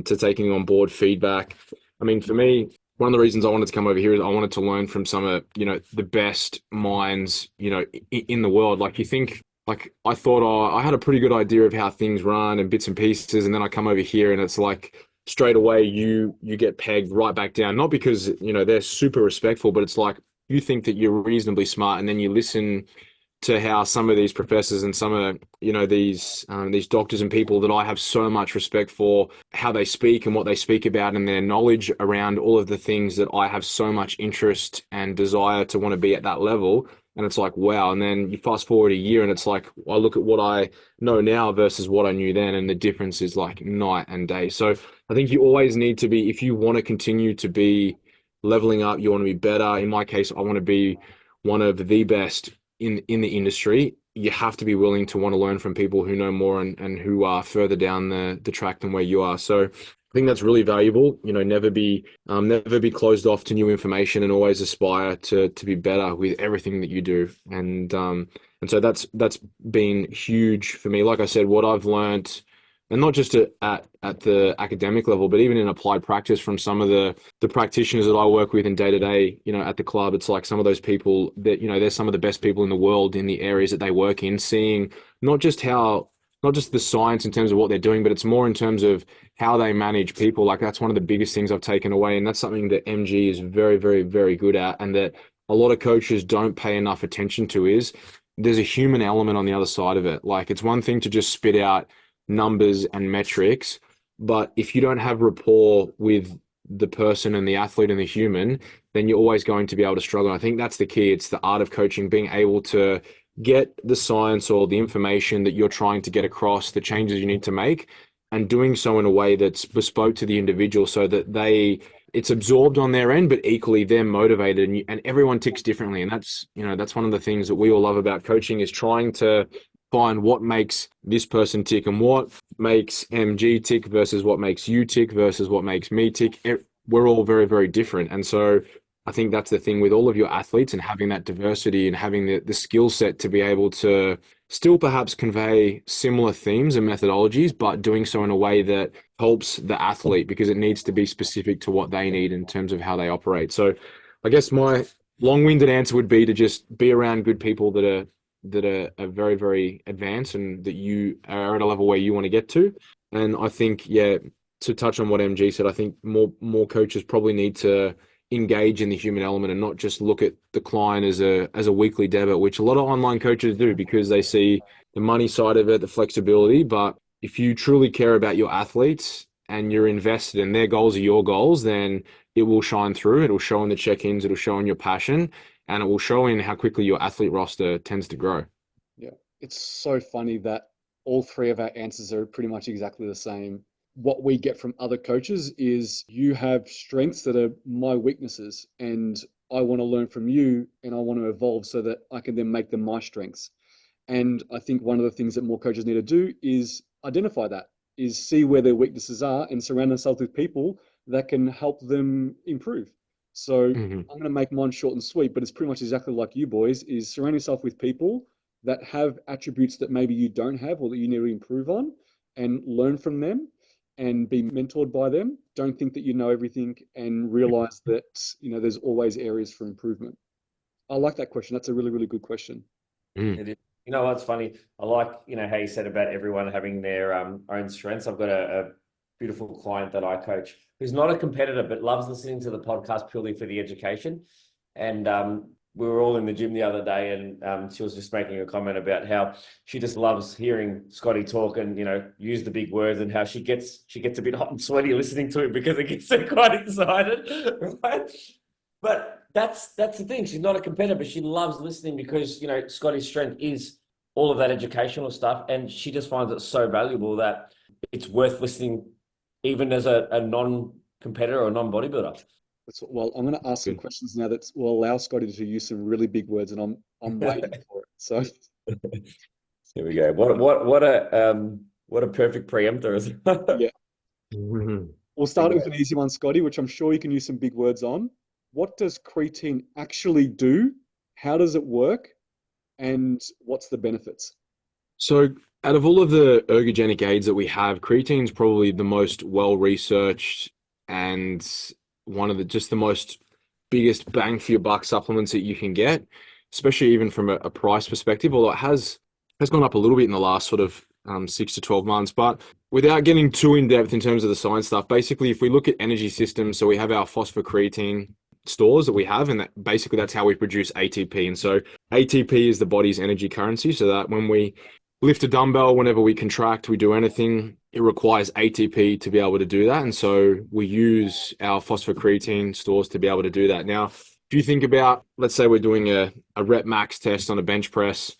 taking on board feedback. I mean, for me, one of the reasons I wanted to come over here is I wanted to learn from some of, the best minds, in the world. Like you think, like I thought I had a pretty good idea of how things run and bits and pieces. And then I come over here and it's like straight away you get pegged right back down. Not because, they're super respectful, but it's like you think that you're reasonably smart and then you listen to how some of these professors and some of these doctors and people that I have so much respect for, how they speak and what they speak about and their knowledge around all of the things that I have so much interest and desire to want to be at that level. And it's like, wow. And then you fast forward a year and it's like, I look at what I know now versus what I knew then. And the difference is like night and day. So I think you always need to be, if you want to continue to be leveling up, you want to be better. In my case, I want to be one of the best in the industry, you have to be willing to want to learn from people who know more and who are further down the track than where you are. So I think that's really valuable. You know, never be closed off to new information, and always aspire to be better with everything that you do. And so that's been huge for me. Like I said, what I've learned, and not just at the academic level, but even in applied practice from some of the practitioners that I work with in day to day, you know, at the club, it's like some of those people that, you know, they're some of the best people in the world in the areas that they work in, seeing not just the science in terms of what they're doing, but it's more in terms of how they manage people. Like that's one of the biggest things I've taken away. And that's something that MG is very, very, very good at. And that a lot of coaches don't pay enough attention to is there's a human element on the other side of it. Like it's one thing to just spit out numbers and metrics, but if you don't have rapport with the person and the athlete and the human, then you're always going to be able to struggle. I think that's the key. It's the art of coaching, being able to get the science or the information that you're trying to get across, the changes you need to make, and doing so in a way that's bespoke to the individual so that it's absorbed on their end, but equally they're motivated, and everyone ticks differently. And that's, you know, that's one of the things that we all love about coaching, is trying to find what makes this person tick and what makes MG tick versus what makes you tick versus what makes me tick. We're all very, very different. And so I think that's the thing with all of your athletes, and having that diversity and having the skill set to be able to still perhaps convey similar themes and methodologies, but doing so in a way that helps the athlete, because it needs to be specific to what they need in terms of how they operate. So I guess my long-winded answer would be to just be around good people that are very, very advanced, and that you are at a level where you want to get to. And I think, yeah, to touch on what MG said, I think more coaches probably need to engage in the human element and not just look at the client as a weekly debit, which a lot of online coaches do because they see the money side of it, the flexibility. But if you truly care about your athletes and you're invested and their goals are your goals, then it will shine through. It'll show in the check-ins, it'll show in your passion, and it will show in how quickly your athlete roster tends to grow. Yeah, it's so funny that all three of our answers are pretty much exactly the same. What we get from other coaches is you have strengths that are my weaknesses, and I want to learn from you and I want to evolve so that I can then make them my strengths. And I think one of the things that more coaches need to do is identify that, is see where their weaknesses are and surround themselves with people that can help them improve. So I'm going to make mine short and sweet, but it's pretty much exactly like you boys, is surround yourself with people that have attributes that maybe you don't have or that you need to improve on, and learn from them and be mentored by them. Don't think that you know everything, and realize that, you know, there's always areas for improvement. I like that question. That's a really, really good question. It is. You know what's funny? I like, you know, how you said about everyone having their own strengths. I've got a beautiful client that I coach who's not a competitor but loves listening to the podcast purely for the education. And we were all in the gym the other day, and she was just making a comment about how she just loves hearing Scotty talk and, you know, use the big words, and how she gets a bit hot and sweaty listening to it because it gets her quite excited, right? But that's the thing. She's not a competitor, but she loves listening because, you know, Scotty's strength is all of that educational stuff, and she just finds it so valuable that it's worth listening, even as a non-competitor or non-bodybuilder. Well, I'm going to ask some questions now that will allow Scotty to use some really big words, and I'm waiting for it. So here we go. What a perfect preemptor. Yeah. We'll start with an easy one, Scotty, which I'm sure you can use some big words on. What does creatine actually do? How does it work? And what's the benefits? So out of all of the ergogenic aids that we have, creatine is probably the most well-researched and one of the most biggest bang for your buck supplements that you can get, especially even from a price perspective, although it has gone up a little bit in the last sort of 6 to 12 months. But without getting too in depth in terms of the science stuff, basically, if we look at energy systems, so we have our phosphocreatine stores that we have, and that's how we produce ATP. And so ATP is the body's energy currency, so that when we lift a dumbbell, whenever we contract, we do anything, it requires ATP to be able to do that. And so we use our phosphocreatine stores to be able to do that. Now, if you think about, let's say we're doing a rep max test on a bench press,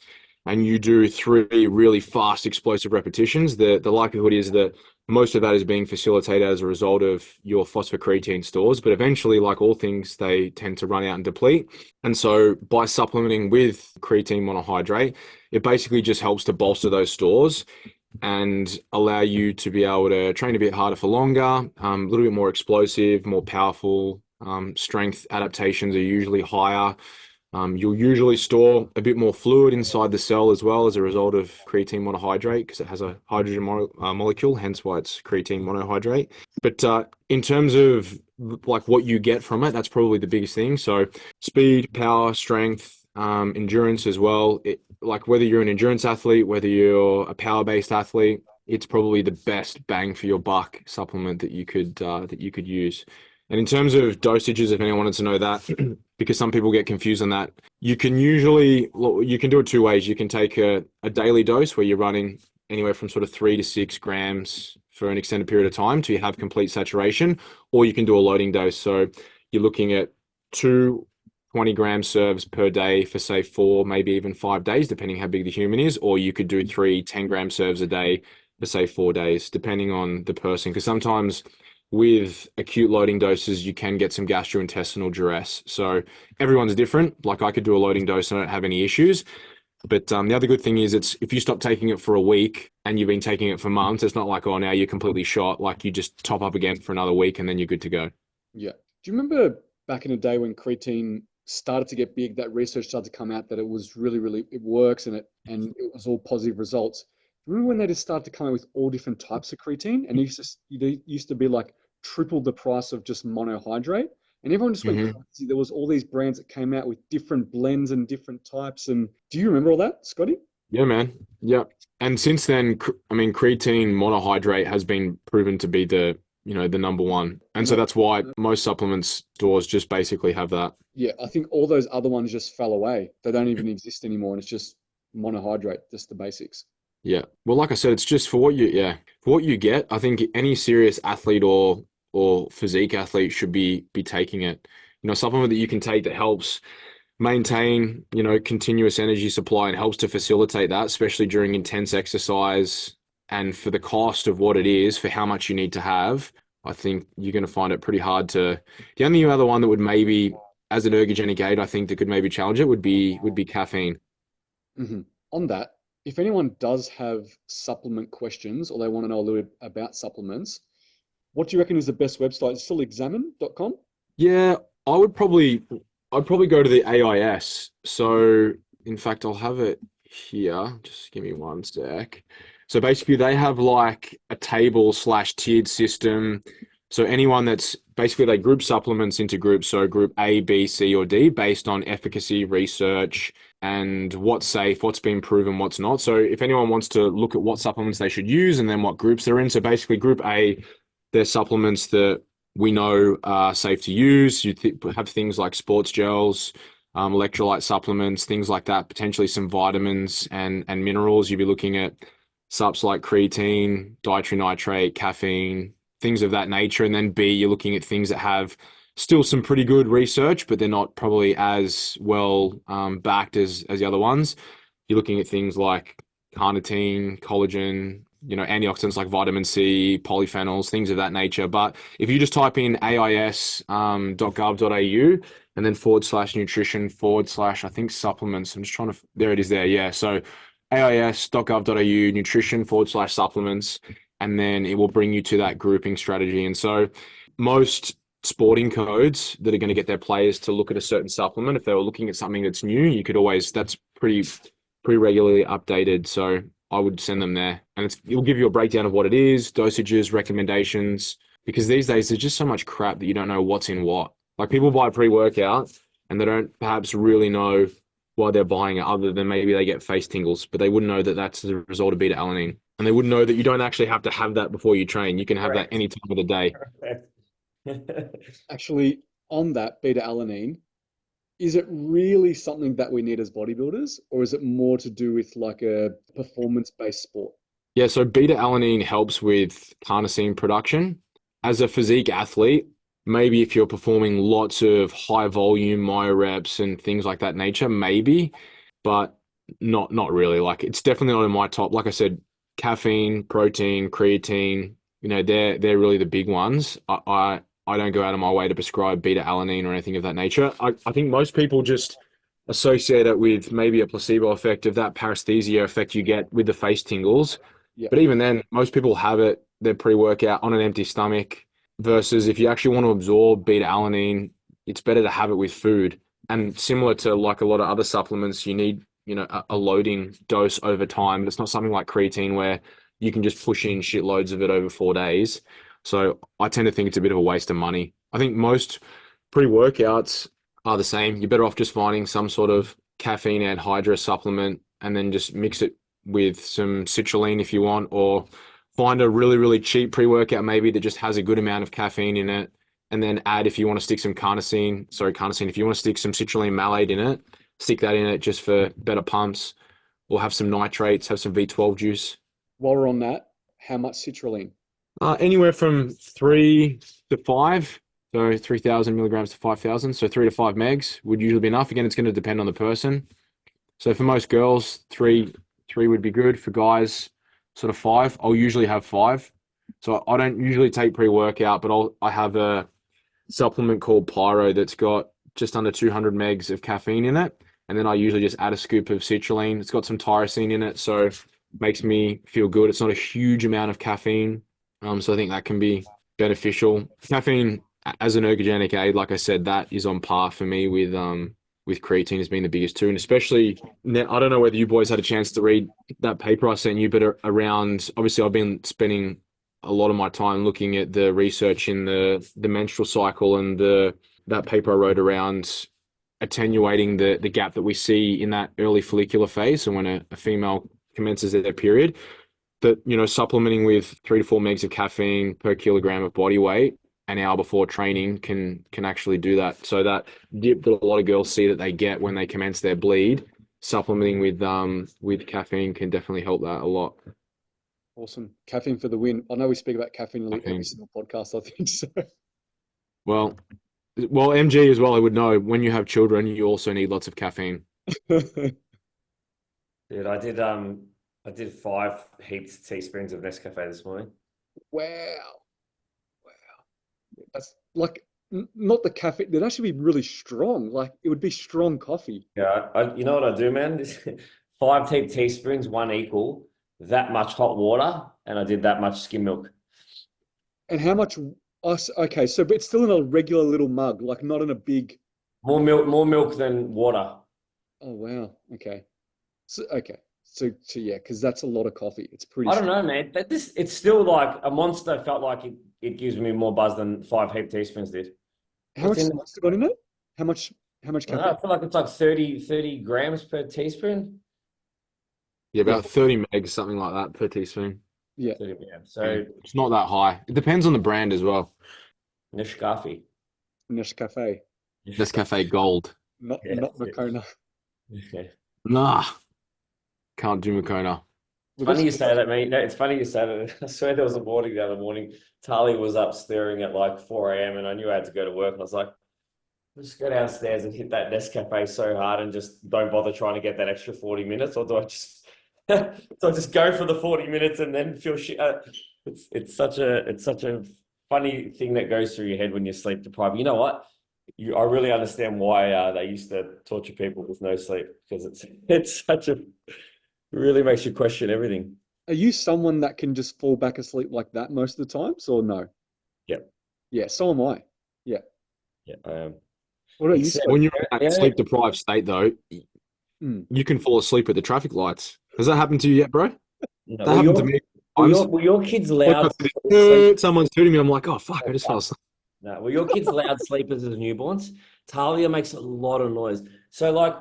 and you do 3 really fast explosive repetitions, the likelihood is that most of that is being facilitated as a result of your phosphocreatine stores. But eventually, like all things, they tend to run out and deplete. And so by supplementing with creatine monohydrate, it basically just helps to bolster those stores and allow you to be able to train a bit harder for longer, a little bit more explosive, more powerful. Strength adaptations are usually higher. You'll usually store a bit more fluid inside the cell as well as a result of creatine monohydrate because it has a hydrogen molecule, hence why it's creatine monohydrate. But in terms of like what you get from it, that's probably the biggest thing. So speed, power, strength, endurance as well. Like whether you're an endurance athlete, whether you're a power-based athlete, it's probably the best bang for your buck supplement that you could use. And in terms of dosages, if anyone wanted to know that, because some people get confused on that, you can do it two ways. You can take a daily dose where you're running anywhere from sort of 3 to 6 grams for an extended period of time till you have complete saturation, or you can do a loading dose. So you're looking at 2 20-gram serves per day for say 4, maybe even 5 days, depending how big the human is, or you could do 3 10-gram serves a day for say 4 days, depending on the person. Because sometimes with acute loading doses, you can get some gastrointestinal duress. So everyone's different. Like I could do a loading dose and I don't have any issues. But the other good thing is if you stop taking it for a week and you've been taking it for months, it's not like, oh, now you're completely shot. Like you just top up again for another week and then you're good to go. Yeah. Do you remember back in the day when creatine started to get big, that research started to come out that it was really, it works and it was all positive results. Remember when they just started to come out with all different types of creatine and it used to be like triple the price of just monohydrate and everyone just went crazy. There was all these brands that came out with different blends and different types. And do you remember all that, Scotty? Yeah, man. Yeah. And since then, I mean, creatine monohydrate has been proven to be the number one. And so that's why most supplements stores just basically have that. Yeah, I think all those other ones just fell away. They don't even exist anymore. And it's just monohydrate, just the basics. Yeah. Well, like I said, it's just for what you get. I think any serious athlete or physique athlete should be taking it. Supplement that you can take that helps maintain, continuous energy supply and helps to facilitate that, especially during intense exercise and for the cost of what it is, for how much you need to have. I think you're going to find it pretty hard to. The only other one that would maybe, as an ergogenic aid, I think that could maybe challenge it would be caffeine. On that, if anyone does have supplement questions or they want to know a little bit about supplements, what do you reckon is the best website? Is it still examine.com? Yeah, I'd probably go to the AIS. So in fact, I'll have it here. Just give me one sec. So basically they have like a table/tiered system. So anyone that's basically they group supplements into groups. So group A, B, C, or D based on efficacy, research, and what's safe, what's been proven, what's not. So if anyone wants to look at what supplements they should use and then what groups they're in. So basically group A, they're supplements that we know are safe to use. You have things like sports gels, electrolyte supplements, things like that, potentially some vitamins and minerals. You'd be looking at subs like creatine, dietary nitrate, caffeine, things of that nature. And then B, you're looking at things that have still some pretty good research, but they're not probably as well backed as the other ones. You're looking at things like carnitine, collagen, antioxidants like vitamin C, polyphenols, things of that nature. But if you just type in ais.gov.au and then /nutrition / I think supplements, I'm just trying to, there it is there. Yeah. So ais.gov.au nutrition / supplements, and then it will bring you to that grouping strategy. And so most sporting codes that are going to get their players to look at a certain supplement, if they were looking at something that's new, you could always, that's pretty regularly updated. So I would send them there, and it'll give you a breakdown of what it is, dosages, recommendations, because these days there's just so much crap that you don't know what's in what. Like people buy pre-workout and they don't perhaps really know why they're buying it, other than maybe they get face tingles, but they wouldn't know that that's the result of beta-alanine. And they wouldn't know that you don't actually have to have that before you train. You can have that any time of the day. Actually, on that beta-alanine, is it really something that we need as bodybuilders, or is it more to do with like a performance-based sport? Yeah, so beta-alanine helps with carnosine production. As a physique athlete, maybe if you're performing lots of high volume myo reps and things like that nature, maybe, but not really. Like it's definitely not in my top. Like I said, caffeine, protein, creatine, they're really the big ones. I don't go out of my way to prescribe beta-alanine or anything of that nature. I think most people just associate it with maybe a placebo effect of that paresthesia effect you get with the face tingles. Yeah. But even then, most people have it, their pre-workout on an empty stomach, versus if you actually want to absorb beta-alanine, it's better to have it with food. And similar to like a lot of other supplements, you need, a loading dose over time. It's not something like creatine where you can just push in shitloads of it over 4 days. So I tend to think it's a bit of a waste of money. I think most pre-workouts are the same. You're better off just finding some sort of caffeine anhydrous supplement and then just mix it with some citrulline if you want, or find a really, really cheap pre-workout maybe that just has a good amount of caffeine in it, and then add, if you want to stick some carnosine, if you want to stick some citrulline malate in it, stick that in it just for better pumps, or have some nitrates, have some V12 juice. While we're on that, how much citrulline? Anywhere from 3 to 5, so 3,000 milligrams to 5,000. So 3 to 5 megs would usually be enough. Again, it's going to depend on the person. So for most girls, three would be good. For guys, sort of 5. I'll usually have 5. So I don't usually take pre-workout, but I have a supplement called Pyro that's got just under 200 megs of caffeine in it. And then I usually just add a scoop of citrulline. It's got some tyrosine in it, so it makes me feel good. It's not a huge amount of caffeine. So I think that can be beneficial. Caffeine as an ergogenic aid, like I said, that is on par for me with creatine as being the biggest two. And especially, I don't know whether you boys had a chance to read that paper I sent you, but around, obviously I've been spending a lot of my time looking at the research in the menstrual cycle, and that paper I wrote around attenuating the gap that we see in that early follicular phase. So when a female commences their period, that, supplementing with 3 to 4 megs of caffeine per kilogram of body weight an hour before training can actually do that. So that dip that a lot of girls see that they get when they commence their bleed, supplementing with caffeine can definitely help that a lot. Awesome. Caffeine for the win. I know we speak about caffeine in every single podcast, I think so. Well, MG as well, I would know, when you have children, you also need lots of caffeine. Dude, I did 5 heaped teaspoons of Nescafe this morning. Wow. That's like not the caffeine. They'd actually be really strong. Like it would be strong coffee. Yeah, you know what I do, man? 5 heaped teaspoons, 1 equal that much hot water, and I did that much skim milk. And how much? Okay, so but it's still in a regular little mug, like not in a big. More milk than water. Oh wow. Okay. So yeah, because that's a lot of coffee. It's pretty. I don't know, man. It's still like a Monster. Felt like it gives me more buzz than 5 heaped teaspoons did. How much Monster got in it? How much caffeine? I feel like it's like 30 grams per teaspoon. Yeah, about 30 megs, something like that per teaspoon. Yeah. 30, yeah. So it's not that high. It depends on the brand as well. Nescafe. Nescafe Gold. Not Moccona. Yeah. Nah. Can't do Moccona. Funny you say that, mate. No, it's funny you say that. I swear there was a morning the other morning. Tali was up stirring at like 4 a.m. and I knew I had to go to work. And I was like, just go downstairs and hit that Nescafe so hard and just don't bother trying to get that extra 40 minutes, or do I just go for the 40 minutes and then feel shit? It's such a funny thing that goes through your head when you're sleep deprived. You know what? I really understand why they used to torture people with no sleep, because it's really makes you question everything. Are you someone that can just fall back asleep like that most of the times, or no? Yeah. Yeah, so am I. Yeah. Yeah, I am. What are you? When you're in that sleep deprived state, though, you can fall asleep at the traffic lights. Has that happened to you yet, bro? No, that happened to me. Were your kids loud? Someone's tooting me. I'm like, oh fuck! I just fell asleep. No, were your kids loud sleepers as newborns? Talia makes a lot of noise. So like,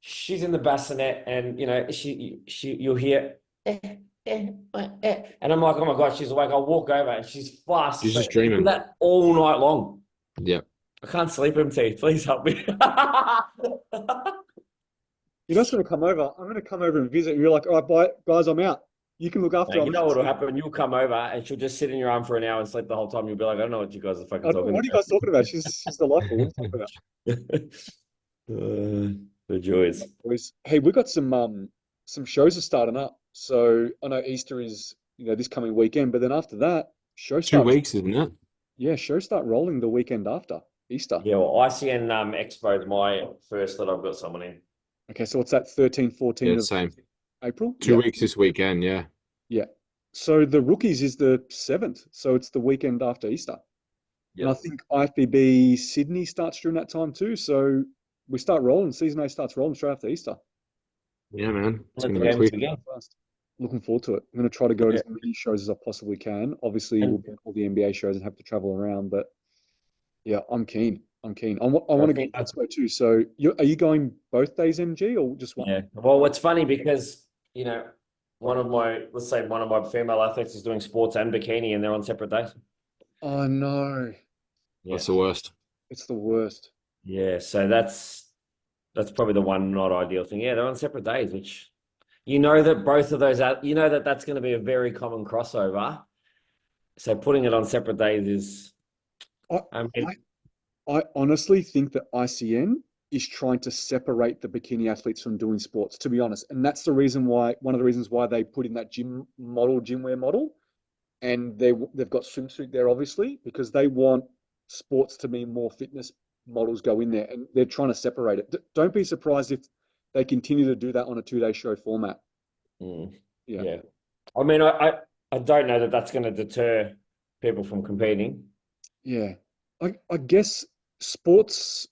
she's in the bassinet, and you'll hear, and I'm like, oh my god, she's awake. I'll walk over, and she's fast. She's just dreaming. That all night long. Yeah. I can't sleep, MT. Please help me. You're not going to come over. I'm going to come over and visit. And you're like, all right, bye, guys, I'm out. You can look after. You know what will happen? You'll come over and she'll just sit in your arm for an hour and sleep the whole time. You'll be like, I don't know what you guys are fucking talking about. What are you guys talking about? She's delightful. What are you talking about? The joys. Hey, we've got some shows are starting up. So I know Easter is this coming weekend, but then after that, Show 2 weeks, isn't it? yeah, shows start rolling the weekend after Easter. Yeah, well, ICN Expo is my first that I've got someone in. Okay, so what's that, 13, 14 Yeah, of same. April? 2 weeks this weekend, yeah. Yeah. So the rookies is the 7th, so it's the weekend after Easter. And I Yep. think IFBB Sydney starts during that time too. So we start rolling. Season A starts rolling straight after Easter. Yeah, man. It's Let going the to be games quick. begin. Fast. Looking forward to it. I'm going to try to go to Yeah. as many shows as I possibly can. Obviously, we'll And get all the NBA shows and have to travel around, but yeah, I'm keen. I'm keen. I want I to go to think, Expo too. So are you going both days, MG, or just one? yeah. Well, it's funny because, you know, let's say one of my female athletes is doing sports and bikini and they're on separate days. Oh no, Yeah. That's the worst. it's the worst. Yeah. So that's probably the one not ideal thing. Yeah, they're on separate days, which you know that both of those you know that that's going to be a very common crossover. So putting it on separate days is, I, I mean, I honestly think that ICN is trying to separate the bikini athletes from doing sports, to be honest. And that's the reason why, one of the reasons why they put in that gym wear model. And they've got swimsuit there, obviously, because they want sports to mean more fitness models go in there. And they're trying to separate it. Don't be surprised if they continue to do that on a 2-day show format. Yeah. yeah. I mean, I don't know that that's going to deter people from competing. Yeah. I guess sports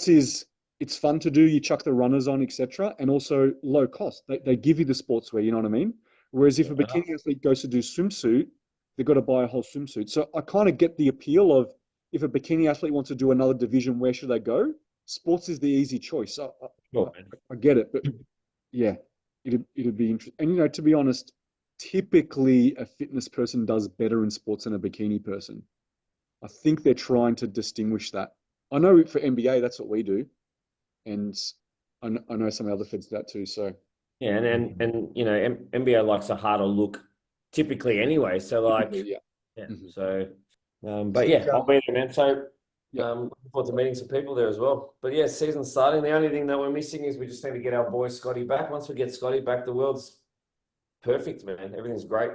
is it's fun to do. You chuck the runners on, etc. And also low cost. They give you the sportswear, you know what I mean? Whereas if a Yeah. bikini athlete goes to do swimsuit, they've got to buy a whole swimsuit. So I kind of get the appeal of if a bikini athlete wants to do another division, where should they go? Sports is the easy choice. Sure, man. I get it, but yeah, it'd be interesting. And to be honest, typically a fitness person does better in sports than a bikini person. I think they're trying to distinguish that. I know for NBA, that's what we do. And I know some other feds do that too. So Yeah, and you know, NBA likes a harder look typically anyway. So like, yeah. yeah. Mhm. So, I but think, yeah, I'll be there, man. So, yeah. looking forward to meeting some people there as well. But yeah, season's starting. The only thing that we're missing is we just need to get our boy Scotty back. Once we get Scotty back, the world's perfect, man. Everything's great.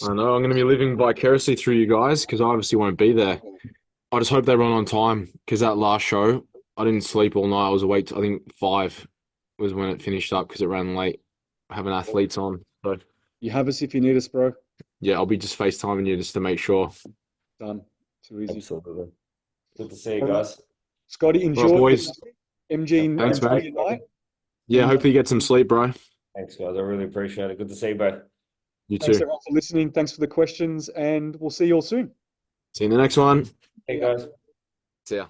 I know I'm going to be living vicariously through you guys because I obviously won't be there. I just hope they run on time because that last show, I didn't sleep all night. I was awake. I think 5 was when it finished up because it ran late. Having athletes on. So You have us if you need us, bro. yeah, I'll be just FaceTiming you just to make sure. Done. Too easy. Absolutely. Good to see you All right. guys. Scotty, All right, enjoy boys. MG. Thanks, Enjoy mate. your night. Yeah, And, hopefully you get some sleep, bro. Thanks, guys. I really appreciate it. Good to see you both. You thanks too. everyone for listening. Thanks for the questions, and we'll see you all soon. See you in the next one. Hey, Yeah. guys. See ya.